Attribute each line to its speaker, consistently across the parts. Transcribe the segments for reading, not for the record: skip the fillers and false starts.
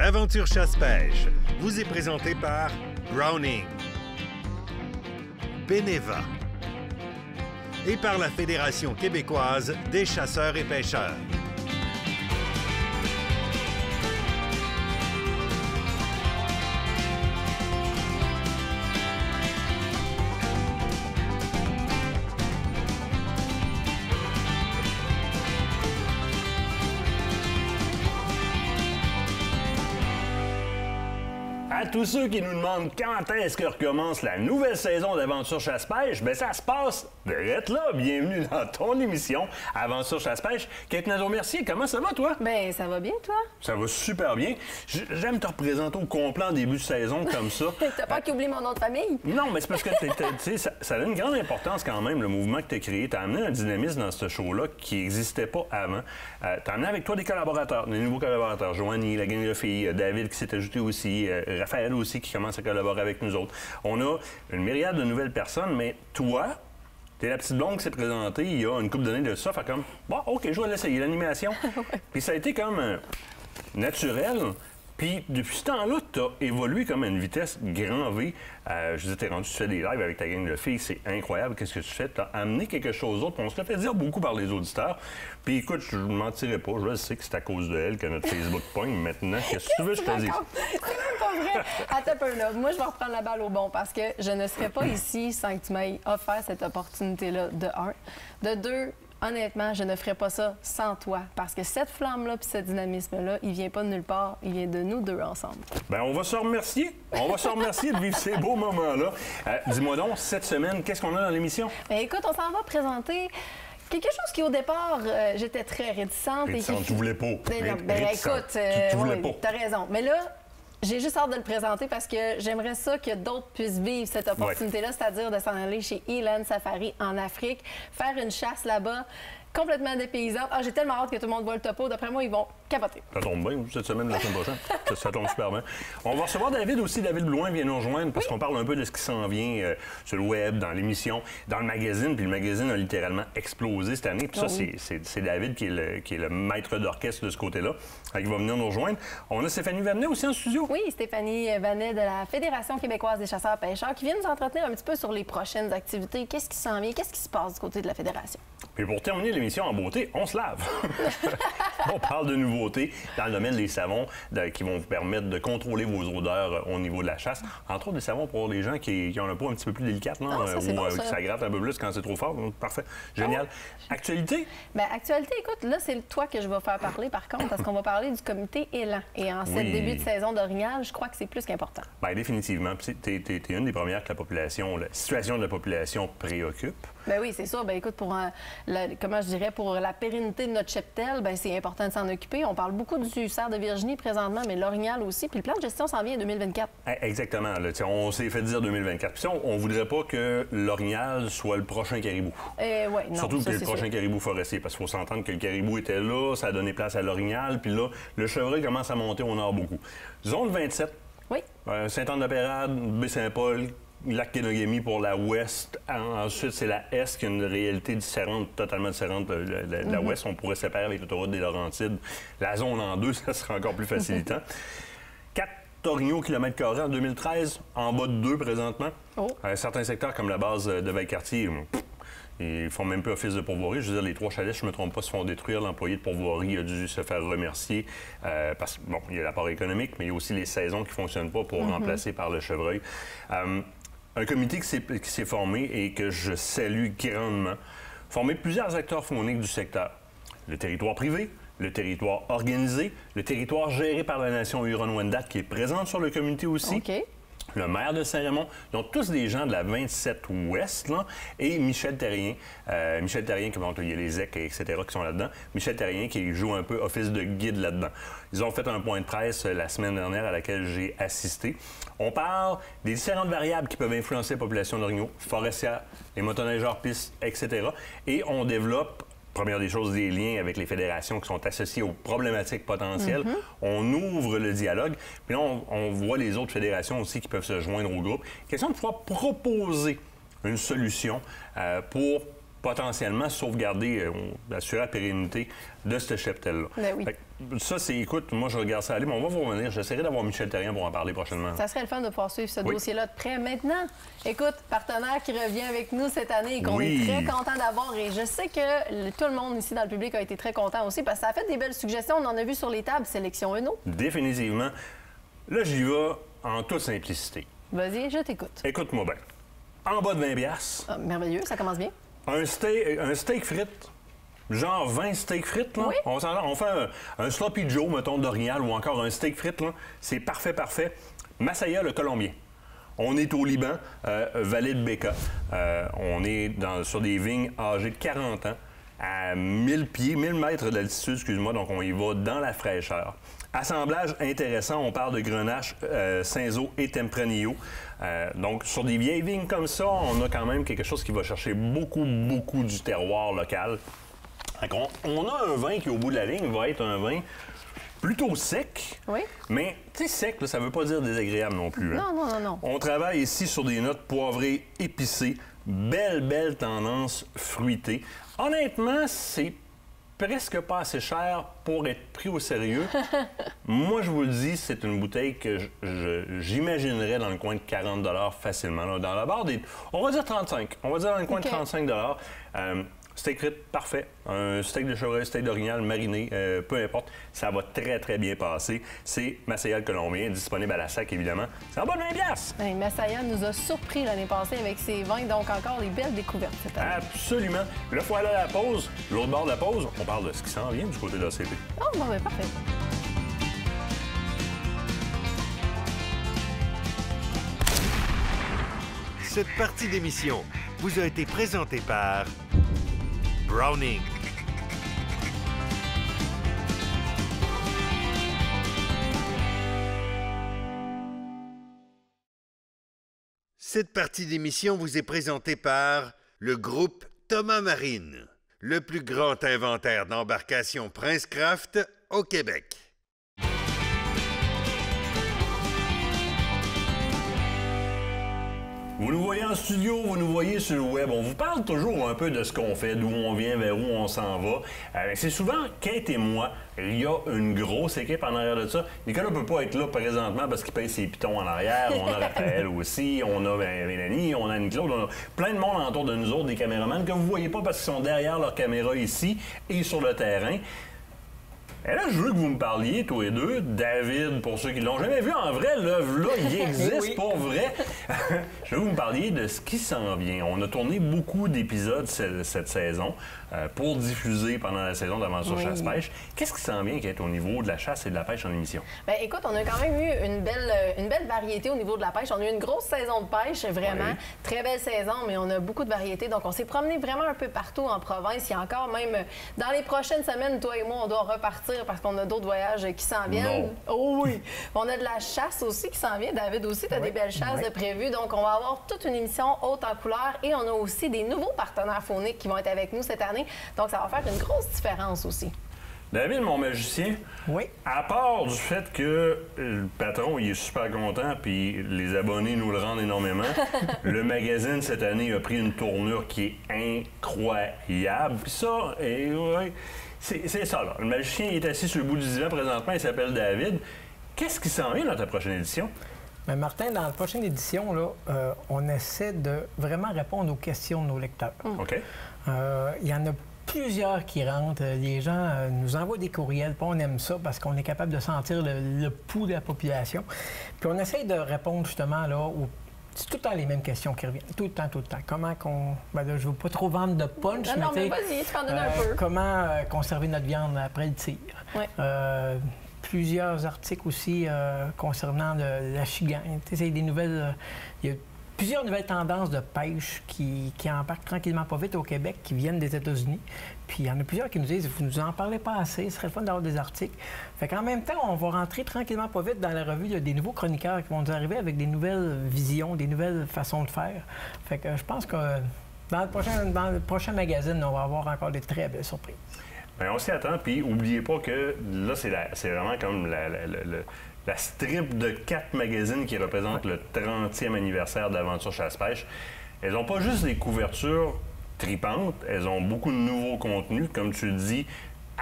Speaker 1: Aventure chasse-pêche vous est présenté par Browning, Beneva et par la Fédération québécoise des chasseurs et pêcheurs.
Speaker 2: À tous ceux qui nous demandent quand est-ce que recommence la nouvelle saison d'Aventure Chasse-Pêche, bien ça se passe direct là. Bienvenue dans ton émission Aventure Chasse-Pêche. Kate Nadeau-Mercier, comment ça va toi?
Speaker 3: Ben ça va bien toi?
Speaker 2: Ça va super bien. J'aime te représenter au complet en début de saison comme ça.
Speaker 3: T'as pas qui oublie mon nom de famille?
Speaker 2: Non, mais c'est parce que ça a une grande importance quand même, le mouvement que tu as créé. Tu as amené un dynamisme dans ce show-là qui n'existait pas avant. Tu as amené avec toi des collaborateurs, des nouveaux collaborateurs. Joanie, la gang de filles, David qui s'est ajouté aussi, Raphaël aussi qui commence à collaborer avec nous autres. On a une myriade de nouvelles personnes, mais toi, t'es la petite blonde qui s'est présentée il y a une couple d'années de ça, fait comme, bon, OK, je vais l'essayer, l'animation. Puis ça a été comme naturel. Puis depuis ce temps-là, tu as évolué comme à une vitesse grand V. Je disais, t'es rendu, tu fais des lives avec ta gang de filles, c'est incroyable, qu'est-ce que tu fais? Tu as amené quelque chose d'autre, on se le fait dire beaucoup par les auditeurs. Puis écoute, je ne mentirais pas, je sais que c'est à cause de elle que notre Facebook pogne maintenant. Qu'est-ce que tu veux que je te dise?
Speaker 3: C'est même pas vrai. Attends un peu là. Moi, je vais reprendre la balle au bon parce que je ne serais pas ici sans que tu m'aies offert cette opportunité-là, de un. De deux, honnêtement, je ne ferais pas ça sans toi. Parce que cette flamme-là puis ce dynamisme-là, il vient pas de nulle part. Il vient de nous deux ensemble.
Speaker 2: Bien, on va se remercier. On va se remercier de vivre ces beaux moments-là. Dis-moi donc, cette semaine, qu'est-ce qu'on a dans l'émission?
Speaker 3: Bien, écoute, on s'en va présenter quelque chose qui, au départ, j'étais très réticente.
Speaker 2: Réticente, tu voulais pas.
Speaker 3: Écoute,
Speaker 2: tu voulais pas.
Speaker 3: T'as raison. Mais là, j'ai juste hâte de le présenter parce que j'aimerais ça que d'autres puissent vivre cette opportunité-là, c'est-à-dire de s'en aller chez Elan Safari en Afrique, faire une chasse là-bas, complètement dépaysante. Ah, j'ai tellement hâte que tout le monde voit le topo. D'après moi, ils vont capoter.
Speaker 2: Ça tombe bien, cette semaine, la semaine prochaine. Ça tombe super bien. On va recevoir David aussi. David Blouin vient nous rejoindre parce qu'on parle un peu de ce qui s'en vient sur le web, dans l'émission, dans le magazine. Puis le magazine a littéralement explosé cette année. Puis ça, c'est David qui est le maître d'orchestre de ce côté-là. Il va venir nous rejoindre. On a Stéphanie Vanet aussi en studio.
Speaker 3: Oui, Stéphanie Vanet de la Fédération québécoise des chasseurs-pêcheurs qui vient nous entretenir un petit peu sur les prochaines activités. Qu'est-ce qui s'en vient? Qu'est-ce qui se passe du côté de la Fédération?
Speaker 2: Puis pour terminer l'émission en beauté, on se lave. On parle de nouveautés dans le domaine des savons qui vont vous permettre de contrôler vos odeurs au niveau de la chasse. Entre autres, des savons pour les gens qui ont la peau un petit peu plus délicate, là, ou ça gratte un peu plus quand c'est trop fort. Parfait. Génial. Actualité?
Speaker 3: Bien, actualité, écoute, là, c'est toi que je vais faire parler, par contre, parce qu'on va parler du comité Élan. Et en cette début de saison d'orignal, je crois que c'est plus qu'important. Bien,
Speaker 2: définitivement. Tu es une des premières que la situation de la population préoccupe.
Speaker 3: Bien oui, c'est sûr. Bien, écoute, pour comment je dirais, pour la pérennité de notre cheptel, bien, c'est important de s'en occuper. On parle beaucoup du cerf de Virginie présentement, mais l'orignal aussi. Puis le plan de gestion s'en vient en 2024.
Speaker 2: Exactement. Là, on s'est fait dire 2024. Puis on ne voudrait pas que l'orignal soit le prochain caribou.
Speaker 3: Non,
Speaker 2: surtout que le prochain caribou forestier, parce qu'il faut s'entendre que le caribou était là, ça a donné place à l'orignal, puis là, le chevreuil commence à monter au nord beaucoup. Zone 27,
Speaker 3: oui.
Speaker 2: Sainte-Anne-de-Pérade, Baie-Saint-Paul, Lac-Kenogami pour la ouest. Ensuite, c'est la est qui a une réalité différente, totalement différente de la ouest. On pourrait séparer avec l'autoroute des Laurentides. La zone en deux, ça serait encore plus facilitant. 4 orignaux au kilomètre carré en 2013, en bas de 2 présentement. Certains secteurs, comme la base de Valcartier, ils font même pas office de pourvoirie. Je veux dire, les 3 chalets, je ne me trompe pas, se font détruire. L'employé de pourvoirie a dû se faire remercier parce que, bon, il y a l'apport économique, mais il y a aussi les saisons qui ne fonctionnent pas pour remplacer par le chevreuil. Un comité qui s'est formé et que je salue grandement, formé plusieurs acteurs fauniques du secteur. Le territoire privé, le territoire organisé, le territoire géré par la nation Huron-Wendat qui est présente sur le comité aussi. Le maire de Saint-Raymond, donc tous des gens de la 27 Ouest, là, et Michel Terrien. Michel Terrien, il y a les EC, etc., qui sont là-dedans. Michel Terrien qui joue un peu office de guide là-dedans. Ils ont fait un point de presse la semaine dernière à laquelle j'ai assisté. On parle des différentes variables qui peuvent influencer la population d'orignaux, forestière, les motoneigeurs pistes, etc. Et on développe, première des choses, des liens avec les fédérations qui sont associées aux problématiques potentielles. On ouvre le dialogue. Puis là, on voit les autres fédérations aussi qui peuvent se joindre au groupe. Question de pouvoir proposer une solution pour potentiellement sauvegarder, assurer la pérennité de ce cheptel-là.
Speaker 3: Ben oui.
Speaker 2: Ça, c'est, écoute, moi, je regarde ça aller, mais on va vous revenir. J'essaierai d'avoir Michel Therrien pour en parler prochainement.
Speaker 3: Ça serait le fun de pouvoir suivre ce dossier-là de près. Maintenant, écoute, partenaire qui revient avec nous cette année et qu'on est très content d'avoir. Et je sais que tout le monde ici dans le public a été très content aussi parce que ça a fait des belles suggestions. On en a vu sur les tables, Sélection Renault.
Speaker 2: Définitivement. Là, j'y vais en toute simplicité.
Speaker 3: Vas-y, je t'écoute.
Speaker 2: Écoute-moi bien. En bas de 20 $.
Speaker 3: Ah, merveilleux, ça commence bien.
Speaker 2: Un steak frites, genre 20 steaks frites, là.
Speaker 3: Oui.
Speaker 2: On fait un sloppy Joe, mettons, d'Orignal, ou encore un steak frites, là. C'est parfait, parfait. Masaya, le Colombien. On est au Liban, vallée de Béka. On est sur des vignes âgées de 40 ans, à 1000 pieds, 1000 mètres d'altitude, excuse-moi, donc on y va dans la fraîcheur. Assemblage intéressant, on parle de Grenache, Cinsault et Tempranillo. Donc, sur des vieilles vignes comme ça, on a quand même quelque chose qui va chercher beaucoup, beaucoup du terroir local. On a un vin qui, au bout de la ligne, va être un vin plutôt sec.
Speaker 3: Oui.
Speaker 2: Mais, tu sais, sec, là, ça ne veut pas dire désagréable non plus. Hein?
Speaker 3: Non.
Speaker 2: On travaille ici sur des notes poivrées, épicées, belle tendance fruitée. Honnêtement, c'est presque pas assez cher pour être pris au sérieux. Moi, je vous le dis, c'est une bouteille que j'imaginerais dans le coin de 40 $ facilement. Là, dans la barre des... On va dire 35. On va dire dans le coin de 35 $. Steak frites, parfait. Un steak de chevreuil, steak d'orignal, mariné, peu importe. Ça va très, très bien passer. C'est Masaya le Colombien, disponible à la SAC, évidemment. C'est en bas de 20 $.
Speaker 3: Ben, Masaya nous a surpris l'année passée avec ses vins, donc encore des belles découvertes cette année.
Speaker 2: Absolument. Là, il faut aller à la pause. L'autre bord de la pause, on parle de ce qui s'en vient du côté de l'ACP.
Speaker 3: Oh, bon, ben, parfait.
Speaker 1: Cette partie d'émission vous a été présentée par Browning. Cette partie d'émission vous est présentée par le groupe Thomas Marine, le plus grand inventaire d'embarcations Princecraft au Québec.
Speaker 2: Vous nous voyez en studio, vous nous voyez sur le web. On vous parle toujours un peu de ce qu'on fait, d'où on vient, vers où on s'en va. C'est souvent Kate et moi. Il y a une grosse équipe en arrière de ça. Nicolas ne peut pas être là présentement parce qu'il paye ses pitons en arrière. On a Raphaël aussi, on a Mélanie, on a Anne-Claude. On a plein de monde autour de nous autres, des caméramans que vous ne voyez pas parce qu'ils sont derrière leur caméra ici et sur le terrain. Et là, je veux que vous me parliez, tous les deux, David, pour ceux qui ne l'ont jamais vu en vrai, l'œuvre-là, il existe
Speaker 4: Oui.
Speaker 2: pour vrai. Je veux que vous me parliez de ce qui s'en vient. On a tourné beaucoup d'épisodes cette saison pour diffuser pendant la saison d'Aventure Chasse-Pêche. Qu'est-ce qui s'en vient qui est au niveau de la chasse et de la pêche en émission?
Speaker 3: Bien, écoute, on a quand même eu une belle variété au niveau de la pêche. On a eu une grosse saison de pêche, vraiment.
Speaker 2: Oui.
Speaker 3: Très belle saison, mais on a beaucoup de variétés. Donc, on s'est promené vraiment un peu partout en province. Il y a encore même, dans les prochaines semaines, toi et moi, on doit repartir parce qu'on a d'autres voyages qui s'en viennent.
Speaker 2: Non.
Speaker 3: Oh oui! On a de la chasse aussi qui s'en vient. David aussi, tu as des belles chasses de prévues. Donc, on va avoir toute une émission haute en couleurs et on a aussi des nouveaux partenaires phoniques qui vont être avec nous cette année. Donc, ça va faire une grosse différence aussi.
Speaker 2: David, mon magicien,
Speaker 4: Oui.
Speaker 2: à part du fait que le patron il est super content puis les abonnés nous le rendent énormément, le magazine cette année a pris une tournure qui est incroyable. Puis ça, c'est ça là. Le magicien il est assis sur le bout du divan présentement, il s'appelle David. Qu'est-ce qui s'en vient dans ta prochaine édition?
Speaker 4: Mais Martin, dans la prochaine édition, là, on essaie de vraiment répondre aux questions de nos lecteurs.
Speaker 2: OK.
Speaker 4: Il y en a plusieurs qui rentrent. Les gens nous envoient des courriels, puis on aime ça parce qu'on est capable de sentir le pouls de la population. Puis on essaie de répondre justement là c'est tout le temps les mêmes questions qui reviennent. Tout le temps. Comment qu'on... Ben là, je ne veux pas trop vendre de punch,
Speaker 3: Non, mais
Speaker 4: tu sais,
Speaker 3: vas-y, tu t'en donnes un peu.
Speaker 4: comment conserver notre viande après le tir.
Speaker 3: Ouais.
Speaker 4: Plusieurs articles aussi concernant la chigagne. Tu sais, c'est des nouvelles... il y a plusieurs nouvelles tendances de pêche qui embarquent tranquillement pas vite au Québec, qui viennent des États-Unis. Puis il y en a plusieurs qui nous disent « Vous nous en parlez pas assez, ce serait le fun d'avoir des articles. » Fait qu'en même temps, on va rentrer tranquillement pas vite dans la revue. Il y a des nouveaux chroniqueurs qui vont nous arriver avec des nouvelles visions, des nouvelles façons de faire. Fait que je pense que dans le prochain magazine, on va avoir encore des très belles surprises.
Speaker 2: Bien, on s'y attend, puis n'oubliez pas que là, c'est vraiment comme la strip de 4 magazines qui représentent le 30e anniversaire d'Aventure Chasse-Pêche. Elles n'ont pas juste des couvertures tripantes. Elles ont beaucoup de nouveaux contenus, comme tu le dis,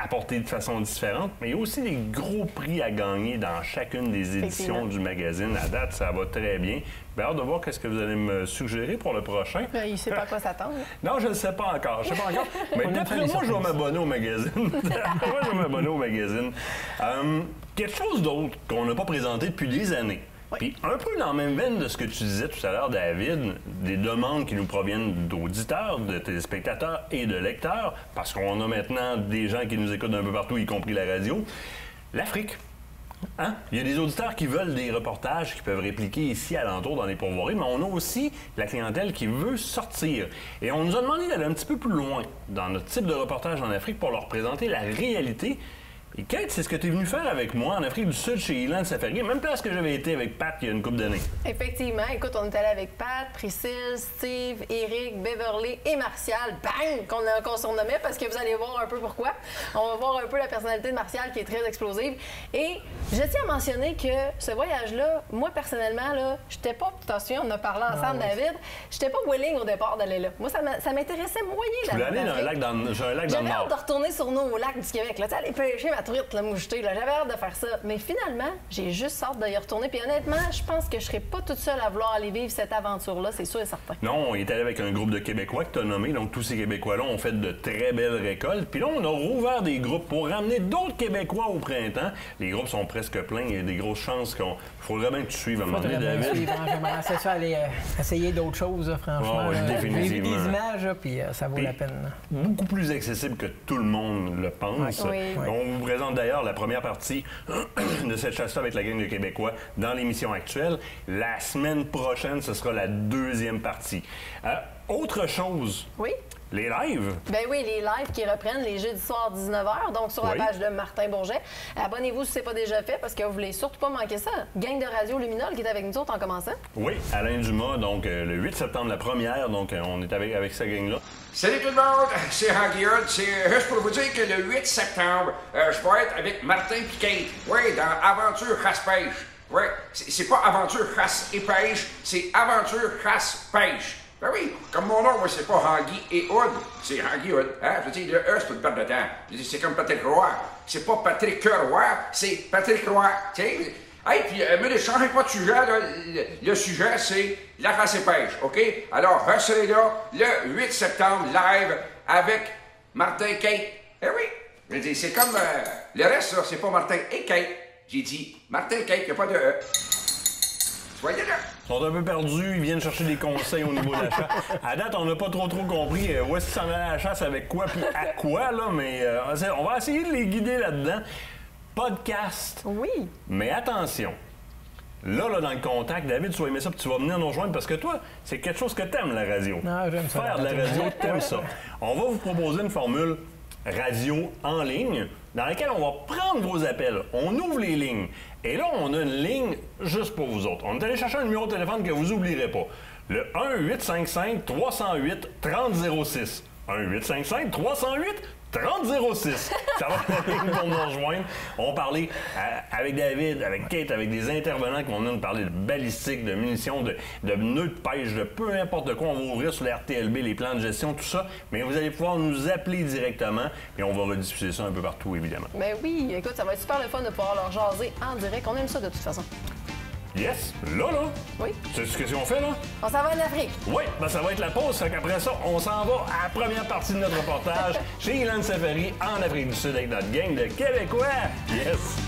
Speaker 2: apportés de façon différente, mais il y a aussi des gros prix à gagner dans chacune des éditions du magazine. À date, ça va très bien. J'ai hâte de voir qu'est-ce que vous allez me suggérer pour le prochain.
Speaker 3: Il ne sait pas à quoi s'attendre.
Speaker 2: Non, je ne sais pas encore. Mais d'après moi, je vais m'abonner au magazine. Quelque chose d'autre qu'on n'a pas présenté depuis des années.
Speaker 3: Oui.
Speaker 2: Puis un peu dans la même veine de ce que tu disais tout à l'heure, David, des demandes qui nous proviennent d'auditeurs, de téléspectateurs et de lecteurs, parce qu'on a maintenant des gens qui nous écoutent d'un peu partout, y compris la radio, l'Afrique. Hein? Il y a des auditeurs qui veulent des reportages qui peuvent répliquer ici alentour dans les pourvoiries, mais on a aussi la clientèle qui veut sortir. Et on nous a demandé d'aller un petit peu plus loin dans notre type de reportage en Afrique pour leur présenter la réalité. Et Kate, c'est ce que tu es venu faire avec moi en Afrique du Sud chez Elan Safari, même place que j'avais été avec Pat il y a une couple d'années.
Speaker 3: Effectivement. Écoute, on est allé avec Pat, Priscille, Steve, Eric, Beverly et Martial. Bang! Qu'on surnommait parce que vous allez voir un peu pourquoi. On va voir un peu la personnalité de Martial qui est très explosive. Et je tiens à mentionner que ce voyage-là, moi personnellement, là, j'étais pas, tu t'en souviens, on a parlé ensemble, David, j'étais pas willing au départ d'aller là. Moi, ça m'intéressait moyen.
Speaker 2: Tu voulais aller dans un lac dans le Nord.
Speaker 3: J'avais hâte de retourner sur nos lacs du Québec. Là, aller pêcher ma truite, la moucheter. J'avais hâte de faire ça. Mais finalement, j'ai juste hâte d'y retourner. Puis honnêtement, je pense que je serais pas toute seule à vouloir aller vivre cette aventure-là, c'est sûr et certain.
Speaker 2: Non, on est allé avec un groupe de Québécois que tu as nommé. Donc, tous ces Québécois-là ont fait de très belles récoltes. Puis là, on a rouvert des groupes pour ramener d'autres Québécois au printemps. Les groupes sont presque pleins. Il y a des grosses chances qu'on... Il faudrait bien que tu suives à un moment donné, David.
Speaker 4: J'aimerais ça aller essayer d'autres choses, franchement.
Speaker 2: Oh, oui, définitivement.
Speaker 4: J'ai vu des images, puis ça vaut la peine.
Speaker 2: Beaucoup plus accessible que tout le monde le pense.
Speaker 3: Oui.
Speaker 2: On vous présente d'ailleurs la première partie de cette chasse-là avec la gang de Québécois dans l'émission actuelle. La semaine prochaine, ce sera la deuxième partie. Autre chose.
Speaker 3: Oui.
Speaker 2: Les lives.
Speaker 3: Ben oui, les lives qui reprennent les jeudis soirs 19h, donc sur la page de Martin Bourget. Abonnez-vous si ce n'est pas déjà fait parce que vous voulez surtout pas manquer ça. Gang de Radio Luminol qui est avec nous autres en commençant.
Speaker 2: Oui, Alain Dumas, donc le 8 septembre, la première, donc on est avec cette gang-là.
Speaker 5: Salut tout le monde, c'est Hanky Hood. C'est juste pour vous dire que le 8 septembre, je vais être avec Martin et Kate. Oui, dans Aventure Chasse-Pêche. Oui, c'est pas Aventure Chasse et Pêche, c'est Aventure Chasse-Pêche. Ben oui, comme mon nom, moi, c'est pas Hanky et Hood, c'est Hanky Hood. Hein? Je veux dire, le E, c'est pas une perte de temps. C'est comme Patrick Roy. C'est pas Patrick Roy, c'est Patrick Roy. Tu sais? Hey, puis, mais ne changez pas de sujet, là. Le sujet, c'est la chasse et pêche, OK? Alors, restez là, le 8 septembre, live, avec Martin et Kate. Eh oui! Je veux dire, c'est comme le reste, là, c'est pas Martin et Kate. J'ai dit Martin et Kate, il n'y a pas de E. Soyez là!
Speaker 2: Ils sont un peu perdus, ils viennent chercher des conseils au niveau de la chasse. À date, on n'a pas trop compris où est-ce qu'ils s'en allaient à la chasse, avec quoi, puis à quoi, là, mais on va essayer de les guider là-dedans. Podcast.
Speaker 3: Oui.
Speaker 2: Mais attention, là, dans le contact, David, tu vas aimer ça, puis tu vas venir nous rejoindre, parce que toi, c'est quelque chose que t'aimes, la radio.
Speaker 4: Non, j'aime ça.
Speaker 2: Faire de la radio, t'aimes ça. On va vous proposer une formule radio en ligne, dans laquelle on va prendre vos appels. On ouvre les lignes. Et là, on a une ligne juste pour vous autres. On est allé chercher un numéro de téléphone que vous n'oublierez pas. Le 1-855-308-3006. 1-855-308-3006. Ça va être la ligne pour nous rejoindre. On va parler avec David, avec Kate, avec des intervenants qui vont venir nous parler de balistique, de munitions, de nœuds de pêche, de peu importe quoi. On va ouvrir sur la RTLB, les plans de gestion, tout ça. Mais vous allez pouvoir nous appeler directement et on va rediffuser ça un peu partout, évidemment.
Speaker 3: Ben oui, écoute, ça va être super le fun de pouvoir leur jaser en direct. On aime ça de toute façon.
Speaker 2: Yes, là.
Speaker 3: Oui.
Speaker 2: C'est ce qu'on fait, là?
Speaker 3: On s'en va en Afrique.
Speaker 2: Oui, ben ça va être la pause. Fait qu'après ça, on s'en va à la première partie de notre reportage chez Elan Safari en Afrique du Sud avec notre gang de Québécois. Yes!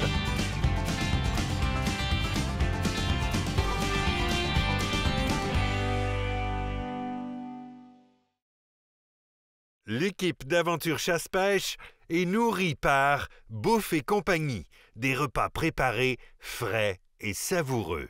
Speaker 1: L'équipe d'Aventure Chasse-Pêche est nourrie par Bouffe et compagnie, des repas préparés, frais et savoureux.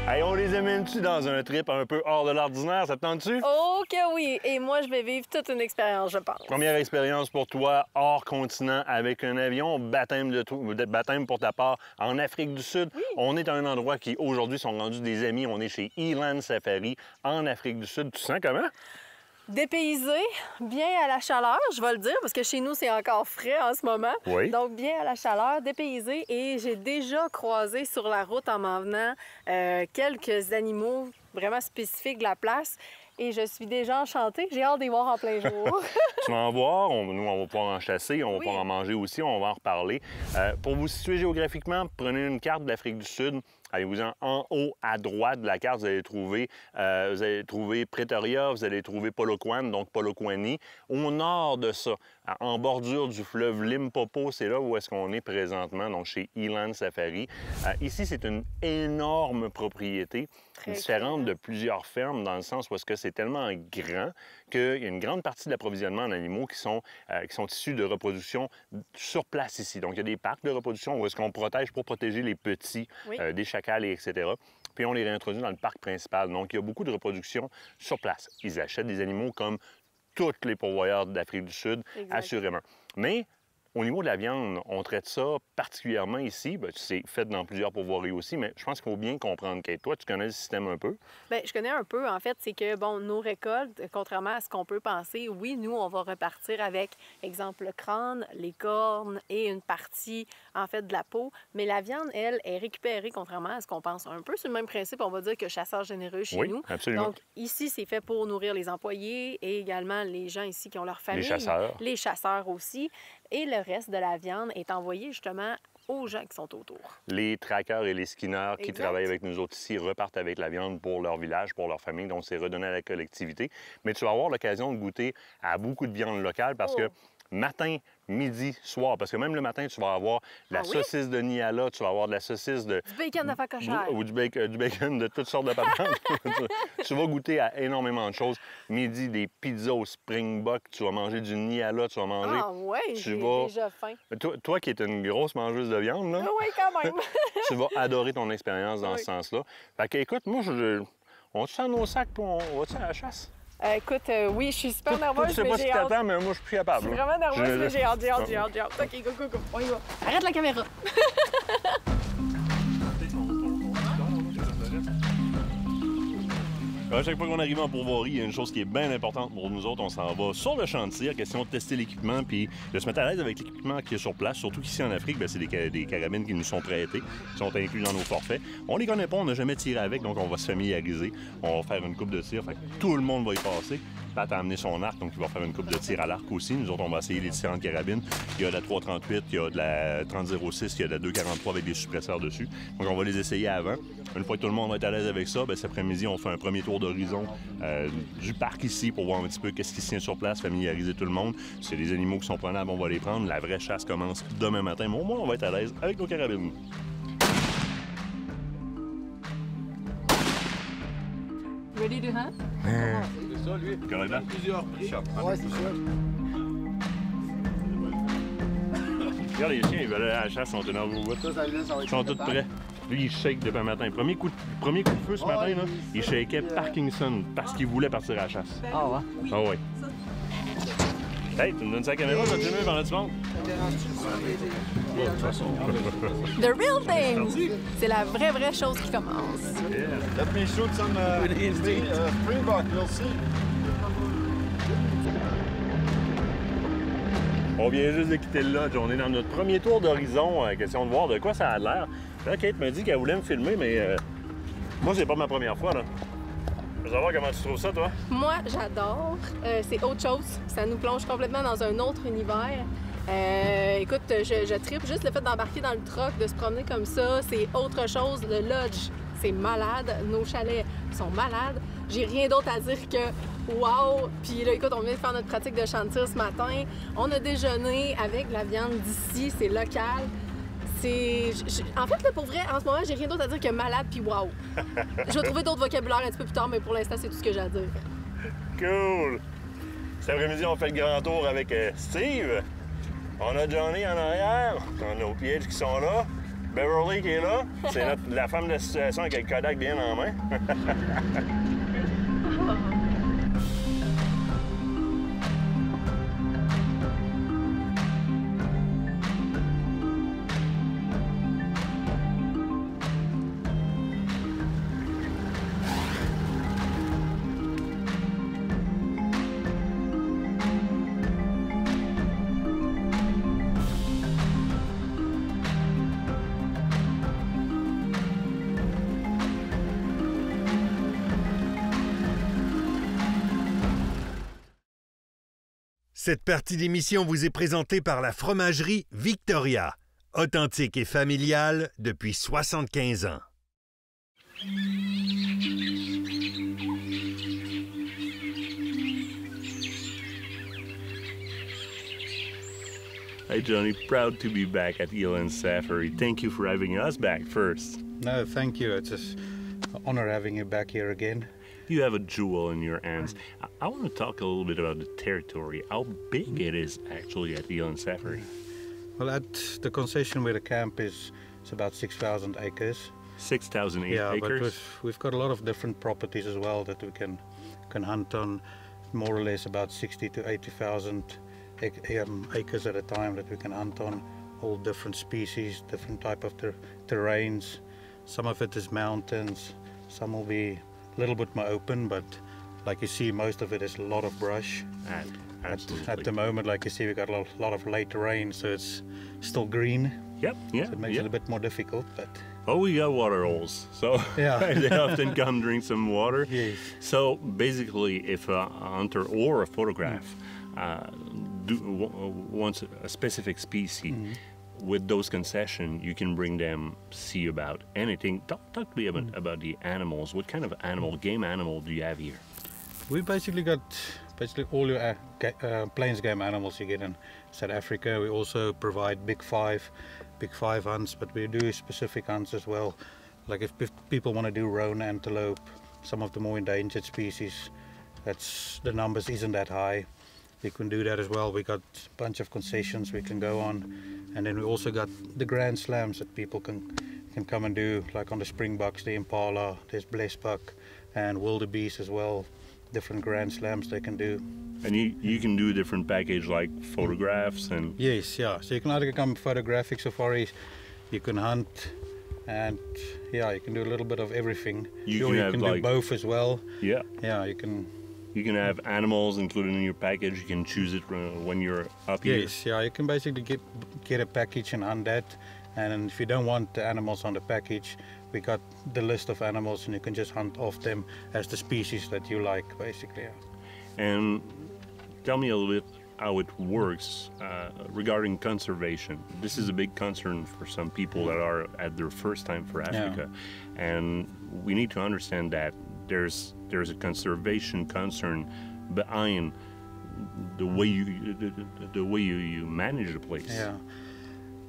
Speaker 2: Hey, on les amène-tu dans un trip un peu hors de l'ordinaire? Ça te tente-tu?
Speaker 3: Oh que oui! Et moi, je vais vivre toute une expérience, je pense.
Speaker 2: Première expérience pour toi, hors continent, avec un avion, baptême pour ta part en Afrique du Sud. Oui. On est à un endroit qui, aujourd'hui, sont rendus des amis. On est chez Elan Safari, en Afrique du Sud. Tu sens comment?
Speaker 3: Dépaysé, bien à la chaleur, je vais le dire, parce que chez nous, c'est encore frais en ce moment.
Speaker 2: Oui.
Speaker 3: Donc, bien à la chaleur, dépaysé. Et j'ai déjà croisé sur la route en m'en venant quelques animaux vraiment spécifiques de la place. Et je suis déjà enchantée. J'ai hâte d'y voir en plein jour.
Speaker 2: Tu vas en voir, nous, on va pouvoir en chasser, on va
Speaker 3: Oui.
Speaker 2: pouvoir en manger aussi, on va en reparler. Pour vous situer géographiquement, prenez une carte de l'Afrique du Sud. Allez-vous-en en haut à droite de la carte, vous allez trouver Pretoria, vous allez trouver Polokwane, donc Polokwane. Au nord de ça, en bordure du fleuve Limpopo, c'est là où est-ce qu'on est présentement, donc chez Eland Safari. Ici, c'est une énorme propriété, différente de plusieurs fermes, dans le sens où est-ce que c'est tellement grand qu'il y a une grande partie de l'approvisionnement en animaux qui sont issus de reproduction sur place ici. Donc, il y a des parcs de reproduction où est-ce qu'on protège pour protéger les petits,
Speaker 3: Oui.
Speaker 2: des chacals, etc. Puis on les réintroduit dans le parc principal. Donc, il y a beaucoup de reproduction sur place. Ils achètent des animaux comme tous les pourvoyeurs d'Afrique du Sud,
Speaker 3: Exact.
Speaker 2: assurément. Mais au niveau de la viande, on traite ça particulièrement ici. Bien, c'est fait dans plusieurs pourvoiries aussi, mais je pense qu'il faut bien comprendre, Kate. Toi, tu connais le système un peu.
Speaker 3: Bien, je connais un peu. En fait, c'est que, bon, nos récoltes, contrairement à ce qu'on peut penser, oui, nous, on va repartir avec, exemple, le crâne, les cornes et une partie, en fait, de la peau. Mais la viande, elle, est récupérée, contrairement à ce qu'on pense. Un peu sur le même principe, on va dire que chasseur généreux chez
Speaker 2: Oui,
Speaker 3: nous.
Speaker 2: absolument.
Speaker 3: Donc, ici, c'est fait pour nourrir les employés et également les gens ici qui ont leur famille.
Speaker 2: chasseurs.
Speaker 3: Les chasseurs aussi. Et le reste de la viande est envoyé, justement, aux gens qui sont autour.
Speaker 2: Les traqueurs et les skinners qui
Speaker 3: Exact.
Speaker 2: travaillent avec nous autres ici repartent avec la viande pour leur village, pour leur famille, donc c'est redonné à la collectivité. Mais tu vas avoir l'occasion de goûter à beaucoup de viande locale parce que matin, midi, soir, parce que même le matin, tu vas avoir la saucisse de Niala, tu vas avoir de la saucisse de...
Speaker 3: Du bacon de facochère.
Speaker 2: Ou du bacon de toutes sortes de patates. Tu vas goûter à énormément de choses. Midi, des pizzas au Springbok, tu vas manger du Niala, tu vas manger...
Speaker 3: Ah ouais,
Speaker 2: tu
Speaker 3: j'ai
Speaker 2: vas-
Speaker 3: déjà faim.
Speaker 2: Toi qui es une grosse mangeuse de viande, là,
Speaker 3: Ah oui, quand même.
Speaker 2: tu vas adorer ton expérience dans
Speaker 3: Oui.
Speaker 2: ce sens-là. Fait que, écoute, moi, on se sent nos sacs, puis on va-tu à la chasse?
Speaker 3: Écoute, oui, je suis super
Speaker 2: Toi,
Speaker 3: nerveuse,
Speaker 2: tu sais
Speaker 3: mais
Speaker 2: pas si
Speaker 3: j'ai hâte.
Speaker 2: t'attends, mais moi, je suis plus capable.
Speaker 3: Je suis
Speaker 2: là.
Speaker 3: vraiment nerveuse,
Speaker 2: Je-
Speaker 3: mais j'ai hâte. OK, go. On y va. Arrête la caméra.
Speaker 2: À chaque fois qu'on arrive en pourvoirie, il y a une chose qui est bien importante pour nous autres. On s'en va sur le champ de tir, question de tester l'équipement puis de se mettre à l'aise avec l'équipement qui est sur place. Surtout qu'ici en Afrique, bien, c'est des carabines qui nous sont prêtées, qui sont inclus dans nos forfaits. On les connaît pas, on n'a jamais tiré avec, donc on va se familiariser. On va faire une coupe de tir, fait que tout le monde va y passer. Pat a amené son arc, donc il va faire une coupe de tir à l'arc aussi. Nous autres, on va essayer les différentes carabines. Il y a de la 338, il y a de la 3006, il y a de la 243 avec des suppresseurs dessus. Donc on va les essayer avant. Une fois que tout le monde va être à l'aise avec ça, bien, cet après-midi, on fait un premier tour d'horizon du parc ici pour voir un petit peu qu'est-ce qui se tient sur place, familiariser tout le monde. Si c'est des animaux qui sont prenables, on va les prendre. La vraie chasse commence demain matin, mais au moins, on va être à l'aise avec nos carabines.
Speaker 3: Ready to hunt?
Speaker 6: C'est ça, lui.
Speaker 2: Correct, là?
Speaker 6: Plusieurs prix. Ouais, c'est ça.
Speaker 2: Regarde, les chiens, ils veulent aller à la chasse, ils sont énervés au bout.
Speaker 6: Ça va être
Speaker 2: Ils sont tous prêts. Lui, il shake depuis le matin. Premier coup de feu ce matin, là, il shakeait Parkinson parce qu'il voulait partir à la chasse.
Speaker 6: Ah ouais?
Speaker 2: Ah ouais. Hey, tu me donnes sa caméra, ça te filme pendant que tu montes?
Speaker 3: The real thing! C'est la vraie chose qui commence.
Speaker 6: Let me shoot some Springbok, you'll see.
Speaker 2: On vient juste de quitter le lodge. On est dans notre premier tour d'horizon. Question de voir de quoi ça a l'air. Là, Kate m'a dit qu'elle voulait me filmer, mais moi, c'est pas ma première fois, là. Je veux savoir comment tu trouves ça, toi?
Speaker 3: Moi, j'adore. C'est autre chose. Ça nous plonge complètement dans un autre univers. Écoute, je trippe juste le fait d'embarquer dans le truck, de se promener comme ça. C'est autre chose. Le lodge, c'est malade. Nos chalets sont malades. J'ai rien d'autre à dire que wow! Puis là, écoute, on vient de faire notre pratique de chant de tir ce matin. On a déjeuné avec la viande d'ici. C'est local. En fait, là, pour vrai, en ce moment, j'ai rien d'autre à dire que malade puis wow. Je vais trouver d'autres vocabulaires un petit peu plus tard, mais pour l'instant, c'est tout ce que j'ai à dire.
Speaker 2: Cool! Cet après-midi, on fait le grand tour avec Steve. On a Johnny en arrière. On a Piège qui sont là. Beverly qui est là. C'est la femme de la situation avec le Kodak bien en main.
Speaker 1: Cette partie d'émission vous est présentée par la fromagerie Victoria, authentique et familiale depuis 75 ans.
Speaker 2: Hi, Johnny. Proud to be back at Eland Safari. Thank you for having us back first.
Speaker 7: No, thank you. It's an honor having you back here again.
Speaker 2: You have a jewel in your hands. I want to talk a little bit about the territory, how big it is actually at Eland Safari.
Speaker 7: Well, at the concession where the camp is, it's about 6,000 acres.
Speaker 2: 6,000
Speaker 7: Yeah,
Speaker 2: acres?
Speaker 7: but we've got a lot of different properties as well that we can hunt on, more or less about 60 to 80,000 acres at a time that we can hunt on, all different species, different type of terrains. Some of it is mountains, some will be a little bit more open, but like you see, most of it is a lot of brush. At the moment, like you see, we got a lot of late rain, so it's still green.
Speaker 2: Yep, yeah.
Speaker 7: So it makes it a bit more difficult, but...
Speaker 2: Oh, we got water holes, so
Speaker 7: yeah.
Speaker 2: They often come drink some water.
Speaker 7: Yes.
Speaker 2: So basically, if a hunter or a photograph wants a specific species, with those concessions, you can bring them, see about anything. Talk to me about the animals. What kind of animal, game animal do you have here?
Speaker 7: We basically got all your plains game animals you get in South Africa. We also provide big five hunts, but we do specific hunts as well. Like if people want to do roan antelope, some of the more endangered species, the numbers isn't that high. We can do that as well. We got a bunch of concessions we can go on, and then we also got the grand slams that people can come and do, like on the springboks, the impala, there's blesbuck and wildebeest as well. Different grand slams they can do.
Speaker 2: And you can do different package like photographs and...
Speaker 7: Yes, yeah. So you can either come photographic safaris, you can hunt, and yeah, you can do a little bit of everything.
Speaker 2: You
Speaker 7: can do both as well.
Speaker 2: Yeah.
Speaker 7: Yeah, you can...
Speaker 2: You can have animals included in your package. You can choose it when you're up here.
Speaker 7: Yes, yeah. You can basically get a package and hunt that. And if you don't want the animals on the package, we got the list of animals and you can just hunt off them as the species that you like, basically. Yeah.
Speaker 2: And tell me a little bit how it works regarding conservation. This is a big concern for some people that are at their first time for Africa. Yeah. And we need to understand that there's a conservation concern behind the way you manage the place.
Speaker 7: Yeah.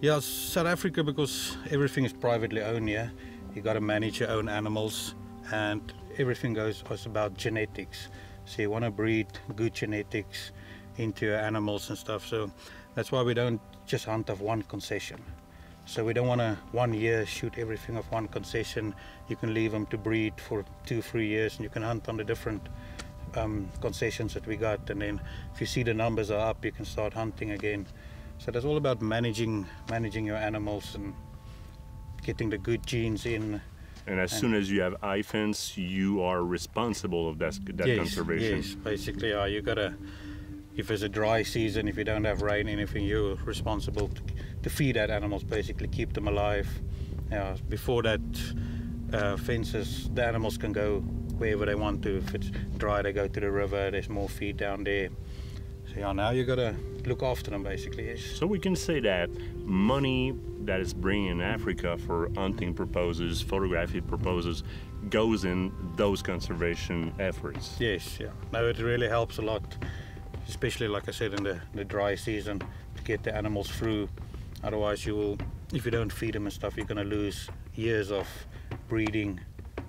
Speaker 7: Yeah, South Africa, because everything is privately owned here, you got to manage your own animals, and everything is about genetics. So you want to breed good genetics into your animals and stuff. So that's why we don't just hunt off one concession. So we don't want to 1 year shoot everything off one concession. You can leave them to breed for 2-3 years, and you can hunt on the different concessions that we got. And then if you see the numbers are up, you can start hunting again. So that's all about managing your animals and getting the good genes in.
Speaker 2: And as soon as you have IFANS, you are responsible of that conservation.
Speaker 7: Yes, basically, yeah. You gotta, if it's a dry season, if you don't have rain, anything, you're responsible to feed that animals, basically keep them alive. Yeah, before that fences, the animals can go wherever they want to. If it's dry, they go to the river. There's more feed down there. So yeah, now you gotta look after them, basically. Yes.
Speaker 2: So we can say that money that is bringing in Africa for hunting purposes, photography purposes, goes in those conservation efforts.
Speaker 7: Yes, yeah. No, it really helps a lot, especially like I said in the dry season, to get the animals through. Otherwise, you will, if you don't feed them and stuff, you're gonna lose years of breeding.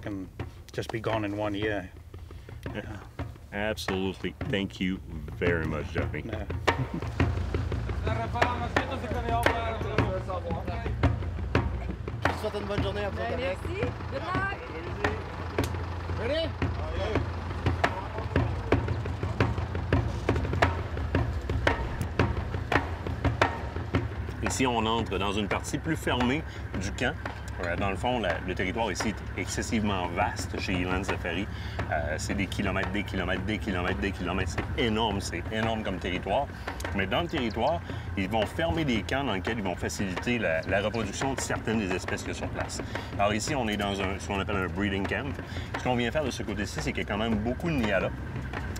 Speaker 7: Can just be gone in 1 year.
Speaker 2: Yeah. Absolutely. Thank you very much, Jeffrey.
Speaker 7: No.
Speaker 8: Je te souhaite une bonne journée à toi.
Speaker 3: Merci. Good luck.
Speaker 8: Ready?
Speaker 2: Ici, on entre dans une partie plus fermée du camp. Dans le fond, le territoire ici est excessivement vaste chez Eland Safari. C'est des kilomètres, des kilomètres, des kilomètres, des kilomètres. C'est énorme comme territoire. Mais dans le territoire, ils vont fermer des camps dans lesquels ils vont faciliter la reproduction de certaines des espèces qu'il y a sur place. Alors ici, on est dans ce qu'on appelle un breeding camp. Ce qu'on vient faire de ce côté-ci, c'est qu'il y a quand même beaucoup de Nyala.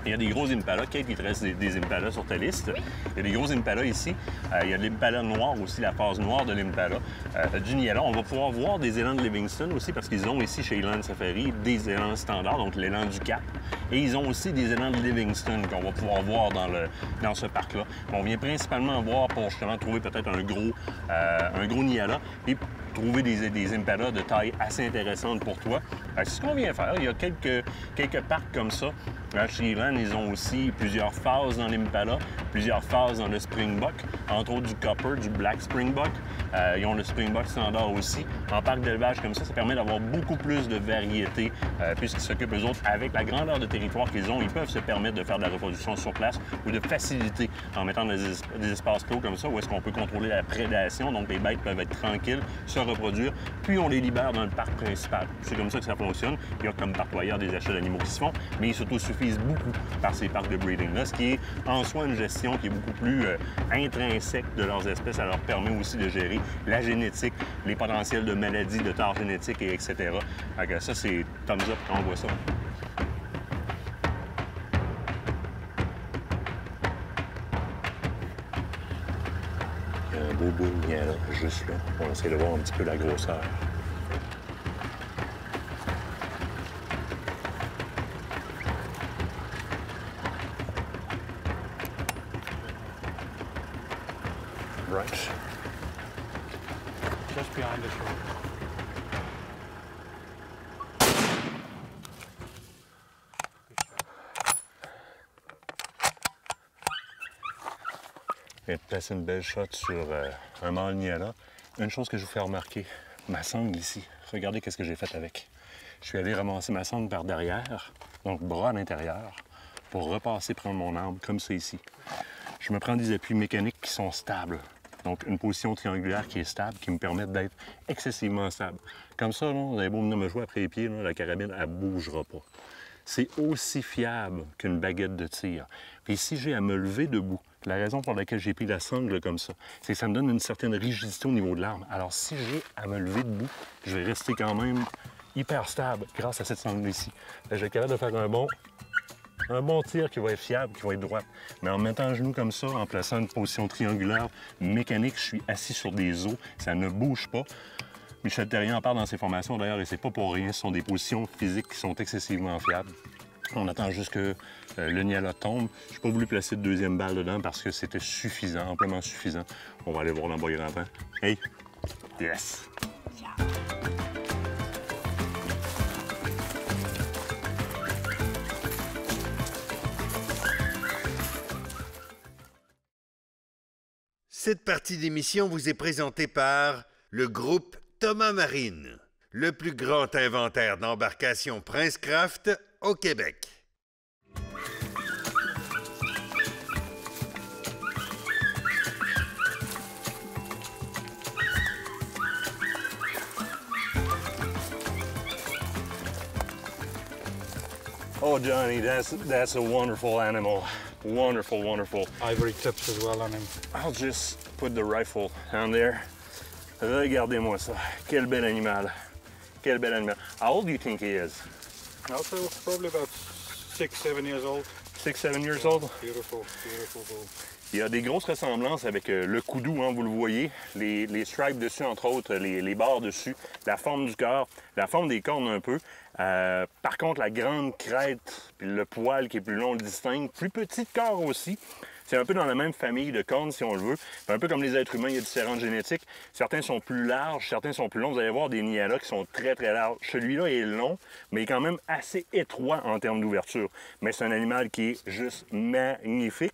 Speaker 2: Il y a des gros impalas. Kate, il te reste des impalas sur ta liste.
Speaker 3: Oui.
Speaker 2: Il y a des gros impalas ici. Il y a de l'impala noir aussi, la phase noire de l'impala. Du Niala. On va pouvoir voir des élans de Livingston aussi parce qu'ils ont ici chez Elan Safari des élans standards, donc l'élan du Cap. Et ils ont aussi des élans de Livingston qu'on va pouvoir voir dans ce parc-là. On vient principalement voir pour justement trouver peut-être un gros Niala. Et trouver des impalas de taille assez intéressante pour toi. C'est ce qu'on vient faire. Il y a quelques parcs comme ça. Chez Elan, ils ont aussi plusieurs phases dans l'impala, plusieurs phases dans le Springbok, entre autres du Copper, du Black Springbok. Ils ont le Springbok standard aussi. En parc d'élevage comme ça permet d'avoir beaucoup plus de variété puisqu'ils s'occupent eux autres avec la grandeur de territoire qu'ils ont. Ils peuvent se permettre de faire de la reproduction sur place ou de faciliter en mettant des espaces clos comme ça où est-ce qu'on peut contrôler la prédation. Donc les bêtes peuvent être tranquilles, se reproduire, puis on les libère dans le parc principal. C'est comme ça que ça fonctionne. Il y a comme partout ailleurs des achats d'animaux qui se font, mais ils s'autosuffisent beaucoup par ces parcs de breeding-là, ce qui est en soi une gestion qui est beaucoup plus intrinsèque de leurs espèces. Ça leur permet aussi de gérer la génétique, les potentiels de maladies, de tares génétiques, et etc. Donc, ça, c'est thumbs up quand on voit ça. Il y a un beau bout de Niala juste là. On essaie de voir un petit peu la grosseur. Right.
Speaker 7: Just behind the show.
Speaker 2: Je viens de placer une belle shot sur un mâle Niala. Une chose que je vous fais remarquer, ma sangle ici, regardez qu'est-ce que j'ai fait avec. Je suis allé ramasser ma sangle par derrière, donc bras à l'intérieur, pour repasser prendre mon arme comme ça ici. Je me prends des appuis mécaniques qui sont stables. Donc, une position triangulaire qui est stable, qui me permet d'être excessivement stable. Comme ça, là, vous avez beau venir me jouer après les pieds, là, la carabine, elle ne bougera pas. C'est aussi fiable qu'une baguette de tir. Puis si j'ai à me lever debout, la raison pour laquelle j'ai pris la sangle comme ça, c'est que ça me donne une certaine rigidité au niveau de l'arme. Alors, si j'ai à me lever debout, je vais rester quand même hyper stable grâce à cette sangle ici. Je vais être capable de faire un bon tir qui va être fiable, qui va être droit. Mais en mettant le genou comme ça, en plaçant une position triangulaire mécanique, je suis assis sur des os, ça ne bouge pas. Michel Therrien en parle dans ses formations d'ailleurs, et c'est pas pour rien, ce sont des positions physiques qui sont excessivement fiables. On attend juste que le Niala tombe. Je n'ai pas voulu placer de deuxième balle dedans parce que c'était suffisant, amplement suffisant. On va aller voir dans le bois grand-temps. Hey! Yes!
Speaker 1: Cette partie d'émission vous est présentée par le groupe Thomas Marine, le plus grand inventaire d'embarcations Princecraft au Québec.
Speaker 2: Oh, Johnny, that's a wonderful animal. Wonderful, wonderful.
Speaker 7: Ivory tips as well on him.
Speaker 2: I'll just put the rifle down there. Regardez-moi ça. Quel bel animal. Quel bel animal. How old do you think he is?
Speaker 7: Also, probably about 6, 7 years old.
Speaker 2: 6, 7 years old?
Speaker 7: Beautiful, beautiful bull.
Speaker 2: Il y a des grosses ressemblances avec le coudou, hein, vous le voyez. Les stripes dessus, entre autres, les barres dessus, la forme du corps, la forme des cornes un peu. Par contre, la grande crête, puis le poil qui est plus long, on le distingue. Plus petit corps aussi. C'est un peu dans la même famille de cornes, si on le veut. Un peu comme les êtres humains, il y a différentes génétiques. Certains sont plus larges, certains sont plus longs. Vous allez voir des Niala qui sont très, très larges. Celui-là est long, mais il est quand même assez étroit en termes d'ouverture. Mais c'est un animal qui est juste magnifique.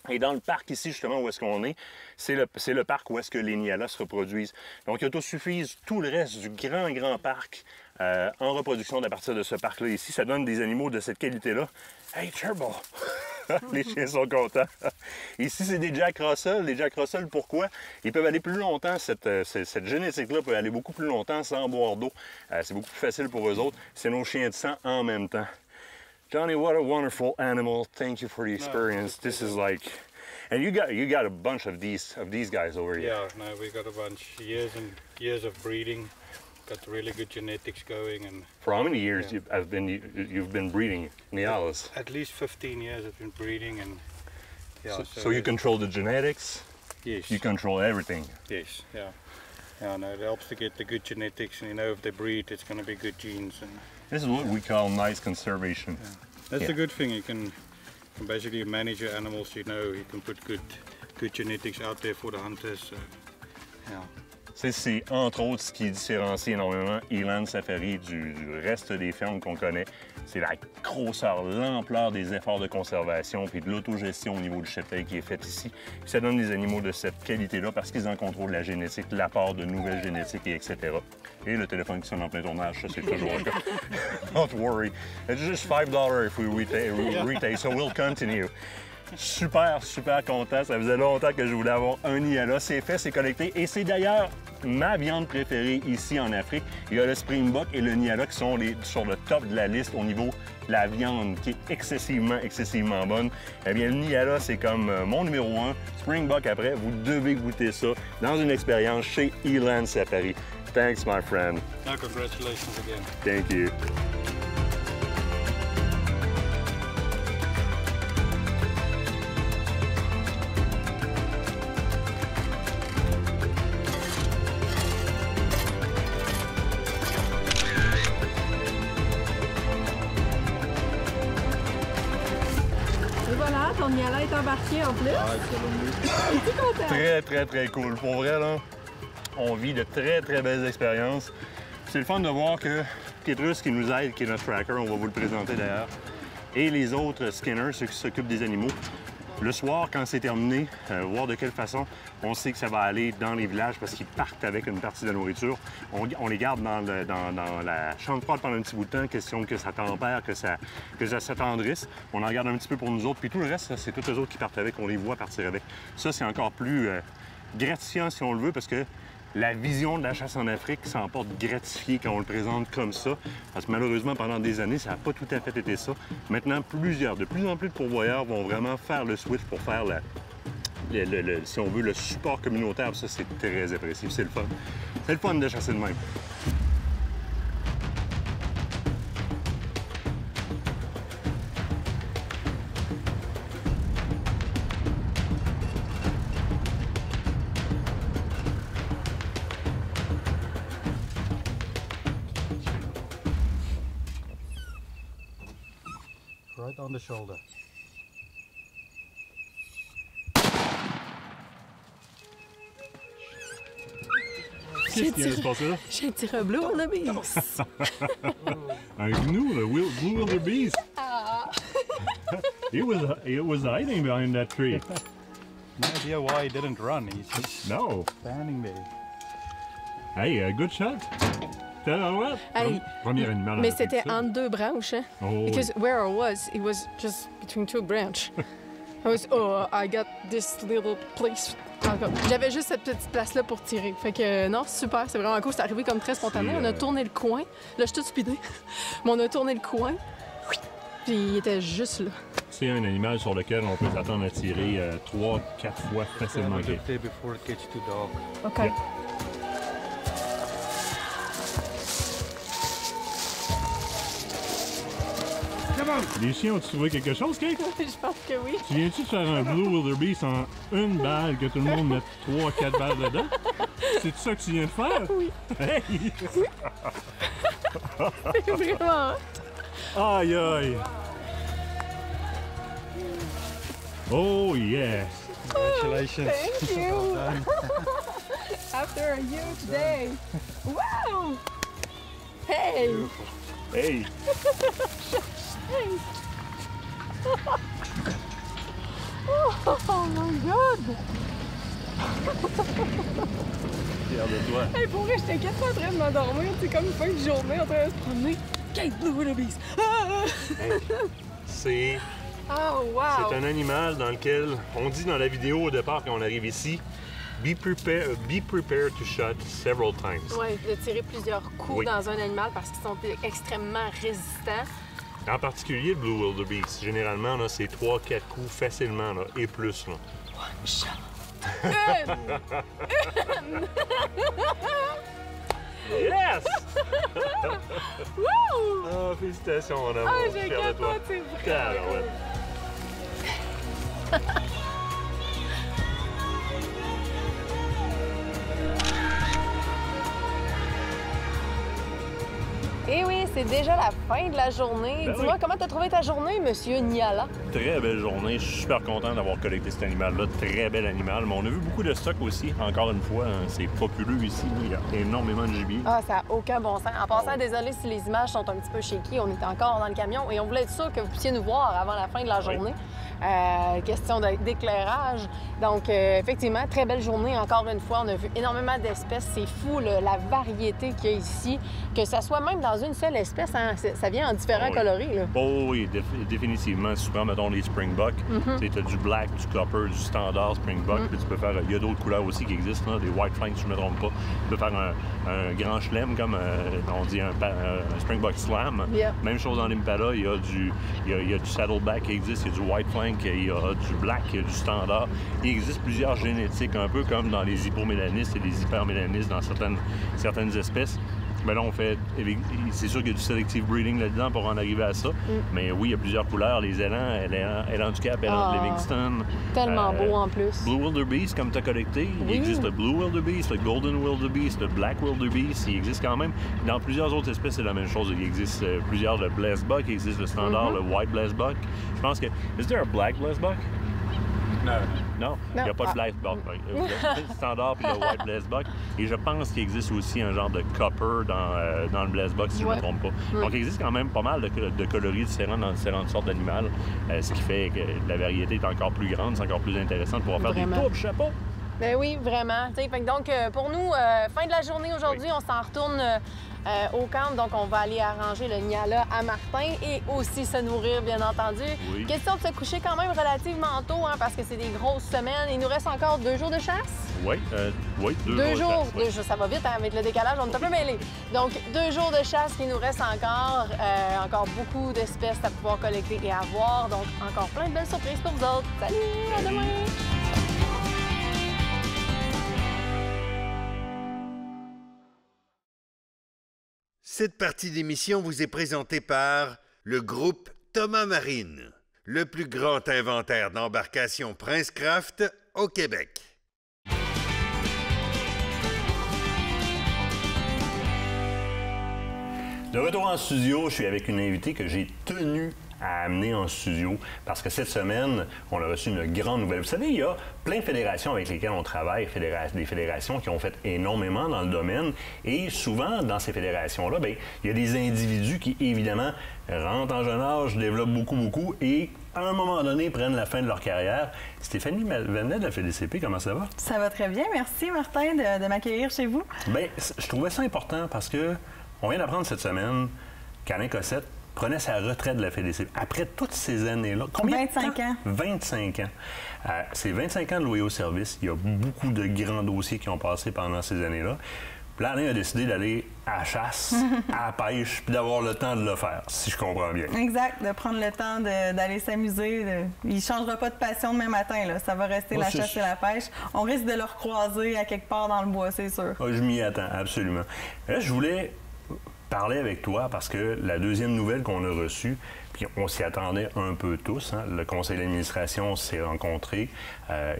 Speaker 2: Et dans le parc ici, justement, où est-ce qu'on est, c'est le parc où est-ce que les Niala se reproduisent. Donc, il autosuffise tout le reste du grand parc en reproduction à partir de ce parc-là ici. Ça donne des animaux de cette qualité-là. Hey, Turbo! Les chiens sont contents. Ici, c'est des Jack Russell. Les Jack Russell, pourquoi? Ils peuvent aller plus longtemps. Cette génétique-là peut aller beaucoup plus longtemps sans boire d'eau. C'est beaucoup plus facile pour eux autres. C'est nos chiens de sang en même temps. Johnny, what a wonderful animal. Thank you for the experience. This is like... And you got a bunch of these guys over here.
Speaker 7: Yeah, no, we got a bunch. Years and years of breeding. got really good genetics going, and
Speaker 2: For how many years you've been breeding Nialas?
Speaker 7: at least 15 years I've been breeding, and yeah.
Speaker 2: So you control the genetics.
Speaker 7: Yes.
Speaker 2: You control everything.
Speaker 7: Yes. Yeah. Yeah. No, it helps to get the good genetics, and you know if they breed, it's going to be good genes, and
Speaker 2: This is what we call nice conservation.
Speaker 7: that's
Speaker 2: Yeah.
Speaker 7: the good thing. You can basically manage your animals. You know, you can put good genetics out there for the hunters. Yeah.
Speaker 2: C'est entre autres ce qui différencie énormément Eland Safari du reste des fermes qu'on connaît. C'est la grosseur, l'ampleur des efforts de conservation puis de l'autogestion au niveau du cheptel qui est fait ici. Puis ça donne des animaux de cette qualité-là parce qu'ils en contrôlent la génétique, l'apport de nouvelles génétiques, et etc. Et le téléphone qui sonne en plein tournage, ça c'est toujours le cas. Don't worry. It's just $5 if we retake, so we'll continue. Super, super content. Ça faisait longtemps que je voulais avoir un Niala. C'est fait, c'est collecté. Et c'est d'ailleurs ma viande préférée ici en Afrique. Il y a le Springbok et le Niala qui sont sur le top de la liste au niveau de la viande qui est excessivement bonne. Eh bien, le Niala, c'est comme mon numéro 1. Springbok après, vous devez goûter ça dans une expérience chez Eland Safari. Thanks, my friend.
Speaker 7: No, congratulations again.
Speaker 2: Thank you.
Speaker 3: Et voilà, ton Niala est embarqué en plus. Es-tu content?
Speaker 2: Très, très, très cool. Pour vrai, là, on vit de très, très belles expériences. C'est le fun de voir que Petrus qui nous aide, qui est notre tracker, on va vous le présenter d'ailleurs, et les autres skinners, ceux qui s'occupent des animaux, le soir, quand c'est terminé, voir de quelle façon on sait que ça va aller dans les villages parce qu'ils partent avec une partie de la nourriture. On les garde dans la chambre froide pendant un petit bout de temps, question que ça tempère, que ça s'attendrisse. On en garde un petit peu pour nous autres, puis tout le reste, c'est tous les autres qui partent avec, on les voit partir avec. Ça, c'est encore plus gratifiant si on le veut parce que la vision de la chasse en Afrique s'en porte gratifiée quand on le présente comme ça. Parce que malheureusement, pendant des années, ça n'a pas tout à fait été ça. Maintenant, de plus en plus de pourvoyeurs vont vraiment faire le switch pour faire, si on veut, le support communautaire. Ça, c'est très apprécié. C'est le fun. C'est le fun de chasser de même.
Speaker 7: Right on the shoulder.
Speaker 2: Qu'est-ce qui vient de se passer là?
Speaker 3: J'ai tiré un blue wallabies.
Speaker 2: Un gnou, le Blue Wildebeest. He was hiding behind that tree.
Speaker 7: No idea why he didn't run. He's just
Speaker 2: No.
Speaker 7: standing there.
Speaker 2: Hey, good shot. Tell you what.
Speaker 3: Hey,
Speaker 2: Premier animal.
Speaker 3: Mais
Speaker 2: en
Speaker 3: c'était
Speaker 2: Afrique, ça.
Speaker 3: entre deux branches, hein?
Speaker 2: Oh,
Speaker 3: Because where I was, it was just between two branches. I got this little place. J'avais juste cette petite place-là pour tirer. Fait que non, super, c'est vraiment cool. C'est arrivé comme très spontané. On a tourné le coin. Là, je suis toute speedée. Mais on a tourné le coin. Puis il était juste là.
Speaker 2: C'est un animal sur lequel on peut s'attendre à tirer 3-4 fois facilement.
Speaker 7: Have a good day before it gets too dark.
Speaker 3: OK.
Speaker 2: Yeah. Les chiens, ont-tu trouvé quelque chose, Kate?
Speaker 3: Je pense que oui.
Speaker 2: Tu viens-tu de faire un Blue Wildebeest en une balle que tout le monde met 3-4 balles dedans? C'est ça que tu viens de faire?
Speaker 3: Oui.
Speaker 2: Hey!
Speaker 3: C'est vraiment.
Speaker 2: Aïe aïe! Oh yeah!
Speaker 7: Congratulations.
Speaker 3: Thank you. After a huge day. Wow! Hey!
Speaker 2: Hey!
Speaker 3: Oh my God!
Speaker 2: Fier de toi.
Speaker 3: Hey, pour vrai, j'étais quasiment en train de m'endormir. C'est comme une fin de journée en train de se promener. Kate Blue Wildebeest! Ah!
Speaker 2: C'est
Speaker 3: Oh, wow!
Speaker 2: un animal dans lequel on dit dans la vidéo au départ quand on arrive ici, be prepared to shot several times.
Speaker 3: Oui, de tirer plusieurs coups
Speaker 2: Oui.
Speaker 3: dans un animal parce qu'ils sont extrêmement résistants.
Speaker 2: En particulier le Blue Wildebeest. Généralement, là, c'est 3-4 coups facilement là, et plus. Là.
Speaker 3: One shot.
Speaker 2: Yes!
Speaker 3: Wouh!
Speaker 2: Ah, félicitations, mon amour.
Speaker 3: Ah,
Speaker 2: Je suis
Speaker 3: j'ai
Speaker 2: fier de toi.
Speaker 3: capoté,
Speaker 2: Tabarouette.
Speaker 3: Eh oui, c'est déjà la fin de la journée.
Speaker 2: Ben
Speaker 3: Dis-moi,
Speaker 2: oui.
Speaker 3: comment t'as trouvé ta journée, Monsieur Niala?
Speaker 2: Très belle journée. Je suis super content d'avoir collecté cet animal-là. Très bel animal. Mais on a vu beaucoup de stock aussi. Encore une fois, hein, c'est populeux ici. Il y a énormément de gibier.
Speaker 3: Ah, ça n'a aucun bon sens. En passant, désolé si les images sont un petit peu shaky. On est encore dans le camion et on voulait être sûr que vous puissiez nous voir avant la fin de la journée. Question d'éclairage. Donc, effectivement, très belle journée. Encore une fois, on a vu énormément d'espèces. C'est fou, là, la variété qu'il y a ici. Que ça soit même dans une seule espèce, hein, ça vient en différents coloris. Là.
Speaker 2: Oh oui, définitivement. Souvent, mettons les Springbuck. Tu as du black, du copper, du standard Springbuck. Puis tu peux faire... Il y a d'autres couleurs aussi qui existent, là, des white flanks, si je ne me trompe pas. Tu peux faire un grand chelem, comme on dit un Springbuck slam.
Speaker 3: Yeah.
Speaker 2: Même chose en Impala. Il y a du saddleback qui existe, il y a du white flank, il y a du black, il y a du standard. Il existe plusieurs génétiques, un peu comme dans les hypomélanistes et les hypermélanistes dans certaines espèces. Mais là, on fait... C'est sûr qu'il y a du selective breeding là-dedans pour en arriver à ça. Mais oui, il y a plusieurs couleurs. Les élans, élan du Cap, élan de Livingston.
Speaker 3: Tellement beau en plus.
Speaker 2: Blue Wildebeest, comme tu as collecté. Il existe le Blue Wildebeest, le Golden Wildebeest, le Black Wildebeest. Il existe quand même. Dans plusieurs autres espèces, c'est la même chose. Il existe plusieurs de Blessbuck. Il existe le standard, le White Blessbuck. Je pense que... Is there a Black Blessbuck? Non, il n'y a pas de Blessbuck. Le standard puis le White Blessbuck. Et je pense qu'il existe aussi un genre de copper dans le Blessbuck, si je ne me trompe pas. Donc, il existe quand même pas mal de coloris différents dans différentes sortes d'animaux, ce qui fait que la variété est encore plus grande, c'est encore plus intéressant de pouvoir faire des tours de chapeau.
Speaker 3: Ben oui, vraiment. Fait que donc, pour nous, fin de la journée aujourd'hui, on s'en retourne au camp. Donc, on va aller arranger le Niala à Martin et aussi se nourrir, bien entendu.
Speaker 2: Oui.
Speaker 3: Question de se coucher quand même relativement tôt, hein, parce que c'est des grosses semaines. Il nous reste encore 2 jours de chasse?
Speaker 2: Oui, deux
Speaker 3: jours.
Speaker 2: de chasse, oui.
Speaker 3: Ça va vite, hein, avec le décalage, on est un peu mêlés. Donc, 2 jours de chasse qui nous reste encore. Encore beaucoup d'espèces à pouvoir collecter et à voir. Donc, encore plein de belles surprises pour vous autres. Salut, à demain!
Speaker 1: Cette partie d'émission vous est présentée par le groupe Thomas Marine, le plus grand inventaire d'embarcations Princecraft au Québec.
Speaker 2: De retour en studio, je suis avec une invitée que j'ai tenue à amener en studio parce que cette semaine, on a reçu une grande nouvelle. Vous savez, il y a plein de fédérations avec lesquelles on travaille, des fédérations qui ont fait énormément dans le domaine et souvent, dans ces fédérations-là, bien, il y a des individus qui, évidemment, rentrent en jeune âge, développent beaucoup et à un moment donné, prennent la fin de leur carrière. Stéphanie Malvenet de la FDCP, comment ça va?
Speaker 9: Ça va très bien. Merci, Martin, de m'accueillir chez vous.
Speaker 2: Bien, je trouvais ça important parce que on vient d'apprendre cette semaine qu'Alain Cossette prenait sa retraite de la FDCP. Après toutes ces années-là... Combien
Speaker 9: 25
Speaker 2: de temps?
Speaker 9: ans.
Speaker 2: 25 ans. C'est 25 ans de loyer au service. Il y a beaucoup de grands dossiers qui ont passé pendant ces années-là. Puis là, Alain a décidé d'aller à la chasse, à la pêche, puis d'avoir le temps de le faire, si je comprends bien.
Speaker 9: Exact, de prendre le temps d'aller s'amuser. Il ne changera pas de passion demain matin, là. Ça va rester la chasse et la pêche. On risque de le recroiser à quelque part dans le bois, c'est sûr.
Speaker 2: Ah, je m'y attends, absolument. Là, je voulais parler avec toi parce que la deuxième nouvelle qu'on a reçue, puis on s'y attendait un peu tous, hein, le conseil d'administration s'est rencontré,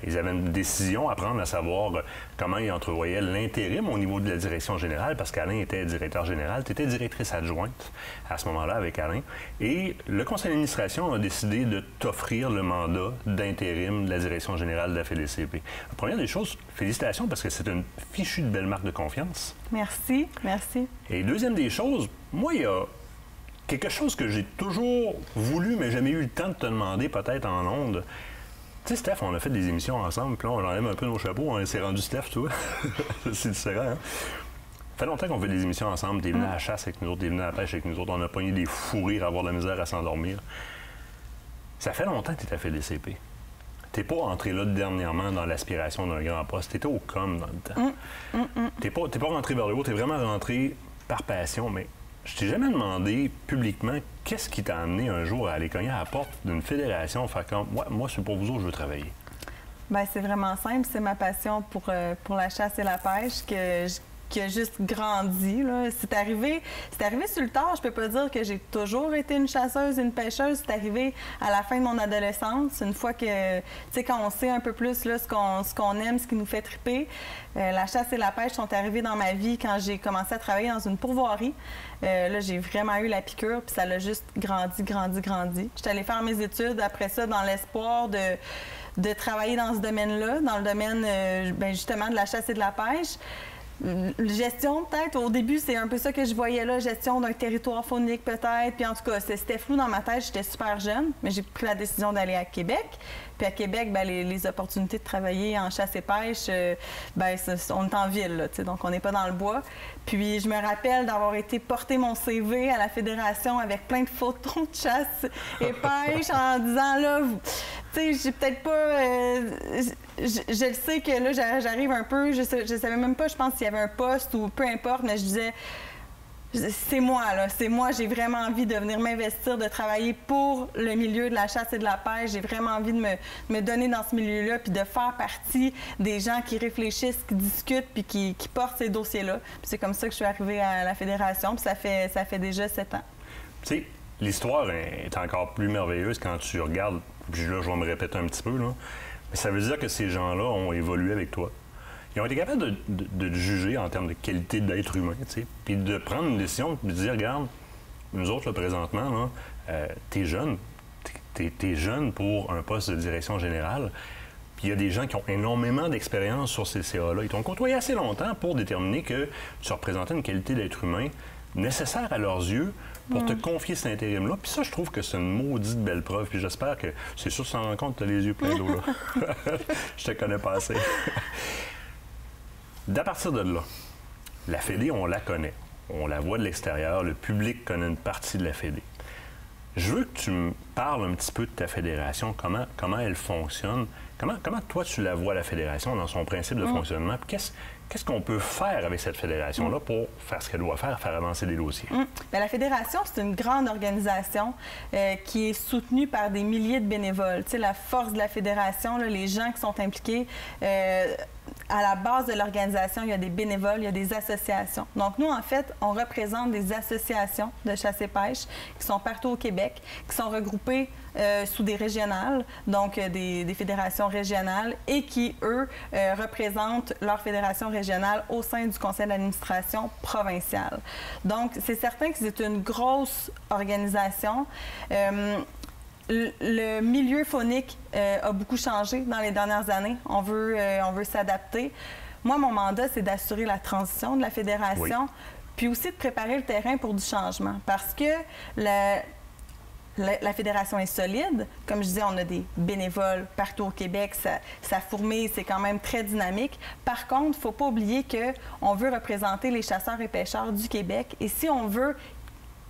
Speaker 2: ils avaient une décision à prendre, à savoir comment ils entrevoyaient l'intérim au niveau de la direction générale, parce qu'Alain était directeur général, tu étais directrice adjointe à ce moment-là avec Alain, et le conseil d'administration a décidé de t'offrir le mandat d'intérim de la direction générale de la FDCP. Première des choses, félicitations parce que c'est une fichue de belle marque de confiance.
Speaker 9: Merci, merci.
Speaker 2: Et deuxième des choses, moi, il y a quelque chose que j'ai toujours voulu, mais jamais eu le temps de te demander, peut-être en ondes. Tu sais, Steph, on a fait des émissions ensemble, puis là, on enlève un peu nos chapeaux, on s'est rendu Steph, toi. C'est différent, hein? Ça fait longtemps qu'on fait des émissions ensemble. T'es venu à la chasse avec nous autres, t'es venu à la pêche avec nous autres, on a pogné des fous rires à avoir de la misère à s'endormir. Ça fait longtemps que t'es à FDCP. T'es pas entré là dernièrement dans l'aspiration d'un grand poste. T'étais au com dans le temps. T'es pas rentré vers le haut, t'es vraiment rentré par passion, mais je t'ai jamais demandé publiquement qu'est-ce qui t'a amené un jour à aller cogner à la porte d'une fédération, faire comme moi, c'est pour vous autres, je veux travailler.
Speaker 9: Bien, c'est vraiment simple. C'est ma passion pour la chasse et la pêche que qui a juste grandi. C'est arrivé sur le tard. Je peux pas dire que j'ai toujours été une chasseuse, une pêcheuse. C'est arrivé à la fin de mon adolescence, une fois que, tu sais, quand on sait un peu plus là, ce qu'on aime, ce qui nous fait triper. La chasse et la pêche sont arrivées dans ma vie quand j'ai commencé à travailler dans une pourvoirie. Là, j'ai vraiment eu la piqûre, puis ça l'a juste grandi. J'étais allée faire mes études après ça dans l'espoir de travailler dans ce domaine-là, dans le domaine justement de la chasse et de la pêche. Gestion, peut-être. Au début, c'est un peu ça que je voyais là, gestion d'un territoire faunique, peut-être. Puis en tout cas, c'était flou dans ma tête. J'étais super jeune, mais j'ai pris la décision d'aller à Québec. Puis à Québec, les opportunités de travailler en chasse et pêche, on est en ville, là, donc on n'est pas dans le bois. Puis je me rappelle d'avoir été porter mon CV à la Fédération avec plein de photos de chasse et pêche en disant, là, tu sais, j'ai peut-être pas... je le sais que là, j'arrive un peu, je savais même pas, je pense, s'il y avait un poste ou peu importe, mais je disais... C'est moi, là. C'est moi. J'ai vraiment envie de venir m'investir, de travailler pour le milieu de la chasse et de la pêche. J'ai vraiment envie de me donner dans ce milieu-là puis de faire partie des gens qui réfléchissent, qui discutent puis qui portent ces dossiers-là. Puis c'est comme ça que je suis arrivée à la Fédération. Puis ça fait déjà 7 ans.
Speaker 2: Tu sais, l'histoire est encore plus merveilleuse quand tu regardes, puis là, je vais me répéter un petit peu, là, mais ça veut dire que ces gens-là ont évolué avec toi. Ils ont été capables de te juger en termes de qualité d'être humain, tu sais, puis de prendre une décision, de dire, regarde, nous autres, là, présentement, t'es jeune, t'es jeune pour un poste de direction générale, puis il y a des gens qui ont énormément d'expérience sur ces CA-là. Ils t'ont côtoyé assez longtemps pour déterminer que tu représentais une qualité d'être humain nécessaire à leurs yeux pour te confier cet intérim-là. Puis ça, je trouve que c'est une maudite belle preuve. Puis j'espère que, c'est sûr, sans rencontre, tu as les yeux pleins d'eau, là. Je te connais pas assez. D'à partir de là, la Fédé, on la connaît. On la voit de l'extérieur. Le public connaît une partie de la Fédé. Je veux que tu me parles un petit peu de ta fédération, comment elle fonctionne. Comment toi, tu la vois, la fédération, dans son principe de fonctionnement? Puis qu'est-ce qu'on peut faire avec cette fédération-là pour faire ce qu'elle doit faire avancer des dossiers?
Speaker 9: Bien, la fédération, c'est une grande organisation qui est soutenue par des milliers de bénévoles. Tu sais, la force de la fédération, là, les gens qui sont impliqués, à la base de l'organisation, il y a des bénévoles, il y a des associations. Donc, nous, en fait, on représente des associations de chasse et pêche qui sont partout au Québec, qui sont regroupées sous des régionales, donc des fédérations régionales, et qui, eux, représentent leur fédération régionale au sein du conseil d'administration provincial. Donc, c'est certain que c'est une grosse organisation. Le milieu faunique a beaucoup changé dans les dernières années. On veut s'adapter. Moi, mon mandat, c'est d'assurer la transition de la fédération, puis aussi de préparer le terrain pour du changement. Parce que la fédération est solide. Comme je disais, on a des bénévoles partout au Québec. Ça fourmille, c'est quand même très dynamique. Par contre, il ne faut pas oublier qu'on veut représenter les chasseurs et pêcheurs du Québec. Et si on veut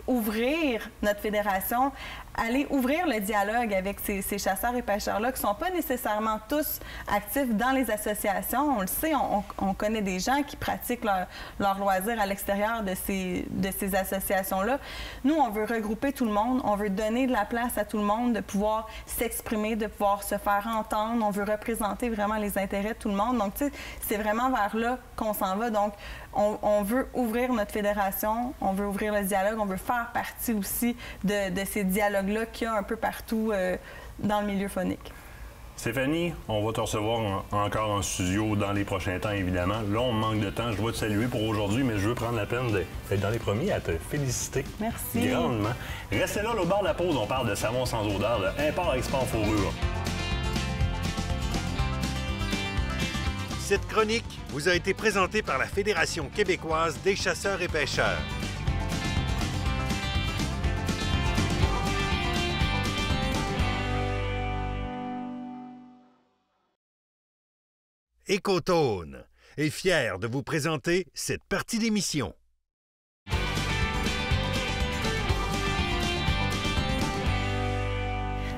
Speaker 9: ouvrir notre fédération, aller ouvrir le dialogue avec ces chasseurs et pêcheurs-là qui ne sont pas nécessairement tous actifs dans les associations. On le sait, on connaît des gens qui pratiquent leur loisir à l'extérieur de ces associations-là. Nous, on veut regrouper tout le monde, on veut donner de la place à tout le monde, de pouvoir s'exprimer, de pouvoir se faire entendre. On veut représenter vraiment les intérêts de tout le monde. Donc, tu sais, c'est vraiment vers là qu'on s'en va. Donc, on veut ouvrir notre fédération, on veut ouvrir le dialogue, on veut faire partie aussi de ces dialogues-là qu'il y a un peu partout dans le milieu faunique.
Speaker 2: Stéphanie, on va te recevoir encore en studio dans les prochains temps, évidemment. Là, on manque de temps. Je dois te saluer pour aujourd'hui, mais je veux prendre la peine d'être dans les premiers à te féliciter.
Speaker 9: Merci.
Speaker 2: Grandement. Restez là, au bord de la pause, on parle de savon sans odeur, de import-export fourrure.
Speaker 1: Cette chronique vous a été présentée par la Fédération québécoise des chasseurs et pêcheurs. Écotone est fier de vous présenter cette partie d'émission.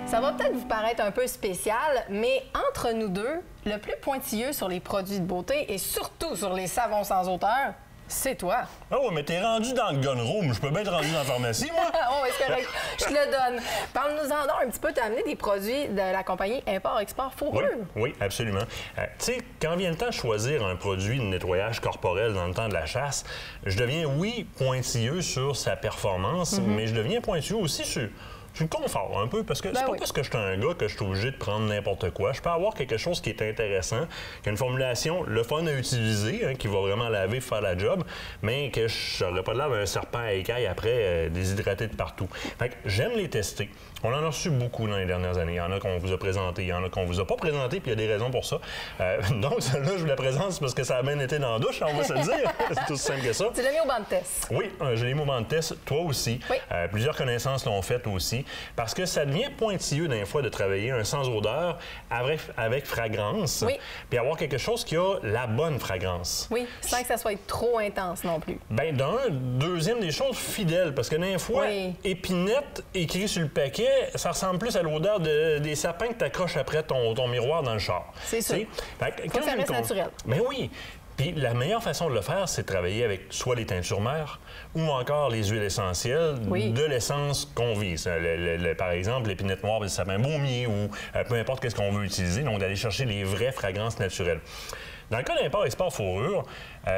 Speaker 3: Ça va peut-être vous paraître un peu spécial, mais entre nous deux, le plus pointilleux sur les produits de beauté et surtout sur les savons sans odeur, C'est toi.
Speaker 2: Ah oui, mais t'es rendu dans le gun room. Je peux bien être rendu dans la pharmacie, moi.
Speaker 3: Oh, oui, c'est correct. Je te le donne. Parle-nous-en donc un petit peu. Tu as amené des produits de la compagnie Import-Export Fourrure.
Speaker 2: Oui, absolument. Tu sais, quand vient le temps de choisir un produit de nettoyage corporel dans le temps de la chasse, je deviens, oui, pointilleux sur sa performance, mais je deviens pointilleux aussi sur le confort un peu, parce que c'est pas parce que je suis un gars que je suis obligé de prendre n'importe quoi. Je peux avoir quelque chose qui est intéressant, qui a une formulation, le fun à utiliser, qui va vraiment laver, faire la job, mais que je n'aurais pas de l'air d'un serpent à écailles après déshydraté de partout. Fait que j'aime les tester. On en a reçu beaucoup dans les dernières années. Il y en a qu'on vous a présenté, il y en a qu'on vous a pas présenté, puis il y a des raisons pour ça. Donc, celle-là, je vous la présente, c'est parce que ça a bien été dans la douche, on va se le dire. C'est aussi simple que ça.
Speaker 3: Tu l'as mis au banc de test.
Speaker 2: Oui, je l'ai mis au banc de test. Toi aussi.
Speaker 3: Oui.
Speaker 2: Plusieurs connaissances l'ont fait aussi. Parce que ça devient pointilleux d'un fois de travailler un sans odeur avec fragrance.
Speaker 3: Oui.
Speaker 2: Puis avoir quelque chose qui a la bonne fragrance.
Speaker 3: Oui, sans que ça soit trop intense non plus.
Speaker 2: Bien, deuxième des choses, fidèle. Parce que d'un fois, épinette écrit sur le paquet, ça ressemble plus à l'odeur des sapins que tu accroches après ton miroir dans le char.
Speaker 3: C'est ça. Faut que ça reste naturel.
Speaker 2: Mais oui. Puis la meilleure façon de le faire, c'est de travailler avec soit les teintures mères ou encore les huiles essentielles de l'essence qu'on vise. Par exemple, l'épinette noire, le sapin baumier ou peu importe qu'est-ce qu'on veut utiliser. Donc, d'aller chercher les vraies fragrances naturelles. Dans le cas d'Import-Export Fourrure,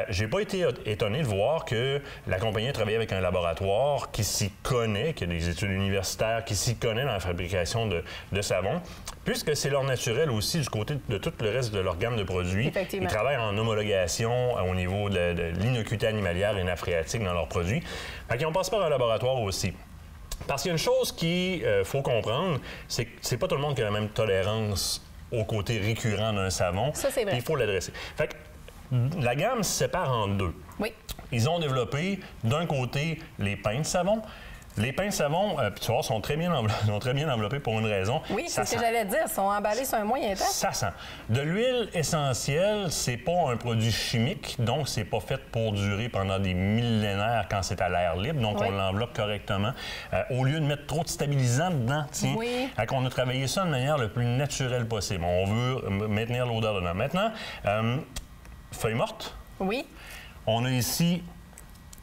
Speaker 2: j'ai pas été étonné de voir que la compagnie a travaillé avec un laboratoire qui s'y connaît, qui a des études universitaires, qui s'y connaît dans la fabrication de savon, puisque c'est leur naturel aussi du côté de tout le reste de leur gamme de produits. Ils travaillent en homologation au niveau de l'innocuité animalière et phréatique dans leurs produits. Fait qu'ils ont passé par un laboratoire aussi. Parce qu'il y a une chose qu'il faut comprendre, c'est que c'est pas tout le monde qui a la même tolérance au côté récurrent d'un savon.
Speaker 3: Ça, c'est vrai.
Speaker 2: Il faut l'adresser. Fait que la gamme se sépare en deux.
Speaker 3: Oui.
Speaker 2: Ils ont développé, d'un côté, les pains de savon. Les pains de savon, puis tu vois, sont très bien enveloppés pour une raison.
Speaker 3: Oui, c'est ce que j'allais dire. Ils sont emballés sur un moyen temps.
Speaker 2: Ça sent. De l'huile essentielle, c'est pas un produit chimique, donc c'est pas fait pour durer pendant des millénaires quand c'est à l'air libre. Donc, on l'enveloppe correctement. Au lieu de mettre trop de stabilisants dedans, tiens, on a travaillé ça de manière le plus naturelle possible. On veut maintenir l'odeur dedans. Maintenant, feuilles mortes.
Speaker 3: Oui.
Speaker 2: On a ici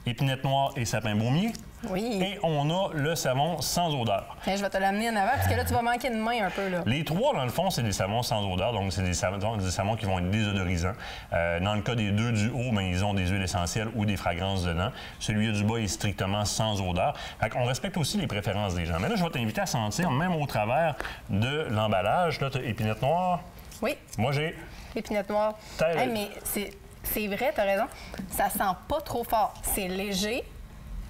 Speaker 2: épinette noire et sapin baumier.
Speaker 3: Oui.
Speaker 2: Et on a le savon sans odeur.
Speaker 3: Et je vais te l'amener en avant parce que là, tu vas manquer de main un peu. Là.
Speaker 2: Les trois, dans le fond, c'est des savons sans odeur. Donc, c'est des savons qui vont être désodorisants. Dans le cas des deux du haut, bien, ils ont des huiles essentielles ou des fragrances dedans. Celui du bas est strictement sans odeur. Fait qu'on respecte aussi les préférences des gens. Mais là, je vais t'inviter à sentir, même au travers de l'emballage. Là, tu as épinette noire.
Speaker 3: Oui.
Speaker 2: Moi, j'ai...
Speaker 3: Épinette noire. Hey, mais c'est vrai, tu as raison. Ça sent pas trop fort. C'est léger.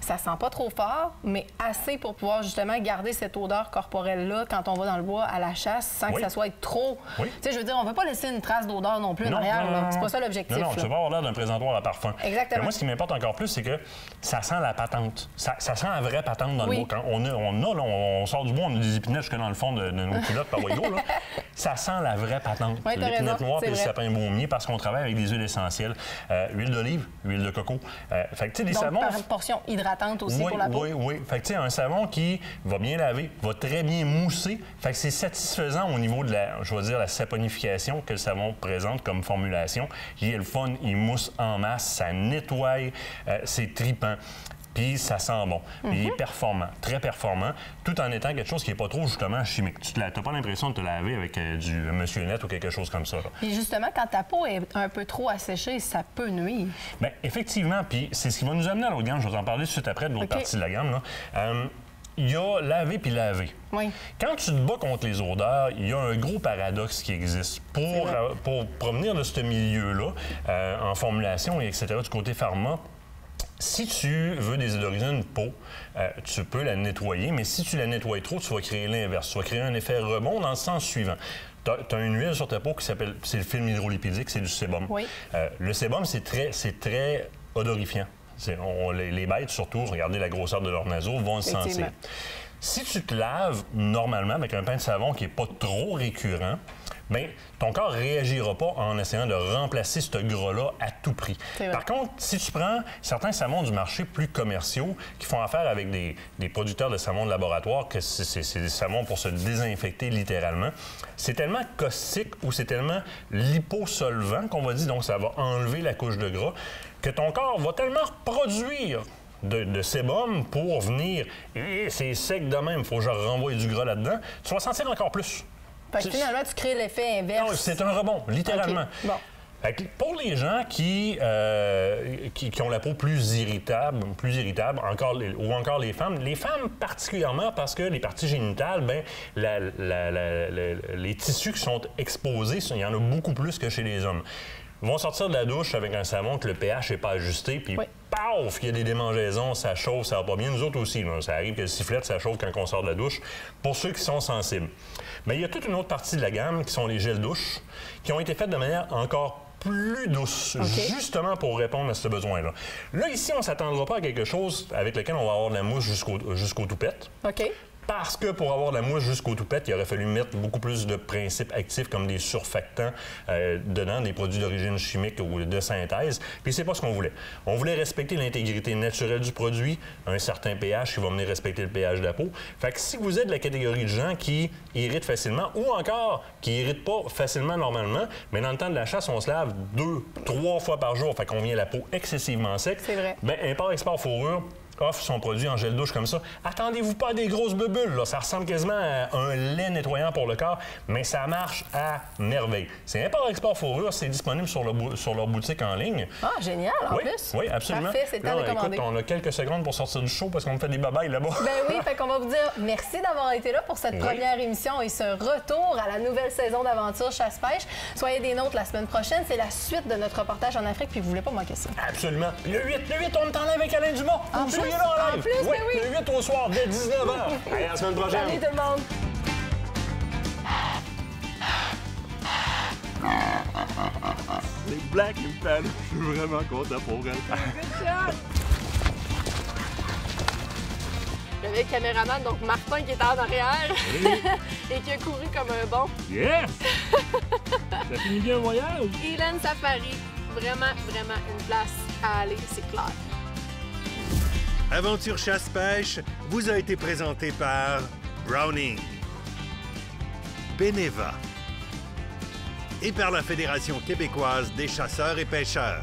Speaker 3: Ça sent pas trop fort, mais assez pour pouvoir justement garder cette odeur corporelle-là quand on va dans le bois à la chasse sans que ça soit trop... Tu sais, je veux dire, on veut pas laisser une trace d'odeur non plus en arrière. C'est pas ça l'objectif.
Speaker 2: Non, tu vas avoir l'air d'un présentoir à parfum.
Speaker 3: Exactement.
Speaker 2: Mais moi, ce qui m'importe encore plus, c'est que ça sent la patente. Ça sent la vraie patente dans le bois. Quand on sort du bois, on a des épinettes jusque dans le fond de nos culottes par Waygo, là. Ça sent la vraie patente. L'épinette noire et le sapin baumier parce qu'on travaille avec des huiles essentielles. Huile d'olive, huile de coco. Fait que, tu sais, des savons...
Speaker 3: par portion hydratante aussi pour la peau.
Speaker 2: Oui. Fait que, tu sais, un savon qui va bien laver, va très bien mousser. Fait que c'est satisfaisant au niveau de la saponification que le savon présente comme formulation. Il est le fun, il mousse en masse, ça nettoie, c'est tripant. Puis ça sent bon. Il est performant, très performant, tout en étant quelque chose qui n'est pas trop, justement, chimique. Tu n'as pas l'impression de te laver avec du Monsieur Net ou quelque chose comme ça.
Speaker 3: Puis justement, quand ta peau est un peu trop asséchée, ça peut nuire.
Speaker 2: Bien, effectivement, puis c'est ce qui va nous amener à l'autre gamme. Je vais t'en parler tout de suite après de l'autre partie de la gamme. Il y a laver puis laver.
Speaker 3: Oui.
Speaker 2: Quand tu te bats contre les odeurs, il y a un gros paradoxe qui existe. Pour provenir de ce milieu-là, en formulation et etc., du côté pharma, si tu veux désodoriser une peau, tu peux la nettoyer, mais si tu la nettoies trop, tu vas créer l'inverse. Tu vas créer un effet rebond dans le sens suivant. Tu as une huile sur ta peau qui s'appelle, c'est le film hydrolipidique, c'est du sébum.
Speaker 3: Oui.
Speaker 2: Le sébum, c'est très odorifiant. Les bêtes, surtout, regardez la grosseur de leurs naseaux, vont le sentir. Si tu te laves normalement avec un pain de savon qui n'est pas trop récurrent, bien, ton corps ne réagira pas en essayant de remplacer ce gras-là à tout prix. Par contre, si tu prends certains saumons du marché plus commerciaux qui font affaire avec des producteurs de saumon de laboratoire, que c'est des saumons pour se désinfecter littéralement, c'est tellement caustique ou c'est tellement liposolvant qu'on va dire, donc ça va enlever la couche de gras, que ton corps va tellement reproduire de sébum pour venir, et c'est sec de même, il faut que je renvoie du gras là-dedans, tu vas sentir encore plus.
Speaker 3: Fait que finalement, tu crées l'effet inverse.
Speaker 2: Non, c'est un rebond, littéralement.
Speaker 3: Okay. Bon.
Speaker 2: Fait que pour les gens qui ont la peau plus irritable, ou encore les femmes particulièrement parce que les parties génitales, bien, les tissus qui sont exposés, il y en a beaucoup plus que chez les hommes. Ils vont sortir de la douche avec un savon que le pH n'est pas ajusté, puis paf, il y a des démangeaisons, ça chauffe, ça va pas bien. Nous autres aussi, là, ça arrive que le sifflette, ça chauffe quand on sort de la douche, pour ceux qui sont sensibles. Mais il y a toute une autre partie de la gamme qui sont les gels douche, qui ont été faits de manière encore plus douce, justement pour répondre à ce besoin-là. Là, ici, on ne s'attendra pas à quelque chose avec lequel on va avoir de la mousse jusqu'au toupette.
Speaker 3: OK.
Speaker 2: Parce que pour avoir de la mousse jusqu'au toupette, il aurait fallu mettre beaucoup plus de principes actifs comme des surfactants dedans, des produits d'origine chimique ou de synthèse. Puis c'est pas ce qu'on voulait. On voulait respecter l'intégrité naturelle du produit, un certain pH qui va venir respecter le pH de la peau. Fait que si vous êtes de la catégorie de gens qui irritent facilement ou encore qui irritent pas facilement normalement, mais dans le temps de la chasse, on se lave 2-3 fois par jour, fait qu'on vient la peau excessivement sec.
Speaker 3: C'est vrai.
Speaker 2: Bien, Import-Export Fourrure offre son produit en gel douche comme ça. Attendez-vous pas à des grosses bulles, là. Ça ressemble quasiment à un lait nettoyant pour le corps, mais ça marche à merveille. C'est Import-Export Fourrure, c'est disponible sur leur boutique en ligne.
Speaker 3: Ah, génial, en plus.
Speaker 2: Oui, absolument.
Speaker 3: Parfait, c'est le temps de commander.
Speaker 2: Écoute, on a quelques secondes pour sortir du show parce qu'on fait des babayes là-bas.
Speaker 3: Ben oui, fait qu'on va vous dire merci d'avoir été là pour cette première émission et ce retour à la nouvelle saison d'aventure chasse-pêche. Soyez des nôtres la semaine prochaine. C'est la suite de notre reportage en Afrique, puis vous voulez pas manquer ça.
Speaker 2: Absolument. Le 8, on est en live avec Alain Dumont.
Speaker 3: En plus,
Speaker 2: soyez là en live.
Speaker 3: En plus, oui.
Speaker 2: Le 8 au soir, dès 19h. Allez, à la semaine prochaine.
Speaker 3: Salut tout le monde.
Speaker 6: Les Black Panther, je suis vraiment content pour elle.
Speaker 3: Good job. J'avais le caméraman, donc Martin, qui était en arrière et qui a couru comme un bon.
Speaker 6: Yes! Ça finit bien le voyage?
Speaker 3: Elan Safari, vraiment une place à aller, c'est clair.
Speaker 1: Aventure chasse-pêche vous a été présenté par Browning, Beneva et par la Fédération québécoise des chasseurs et pêcheurs.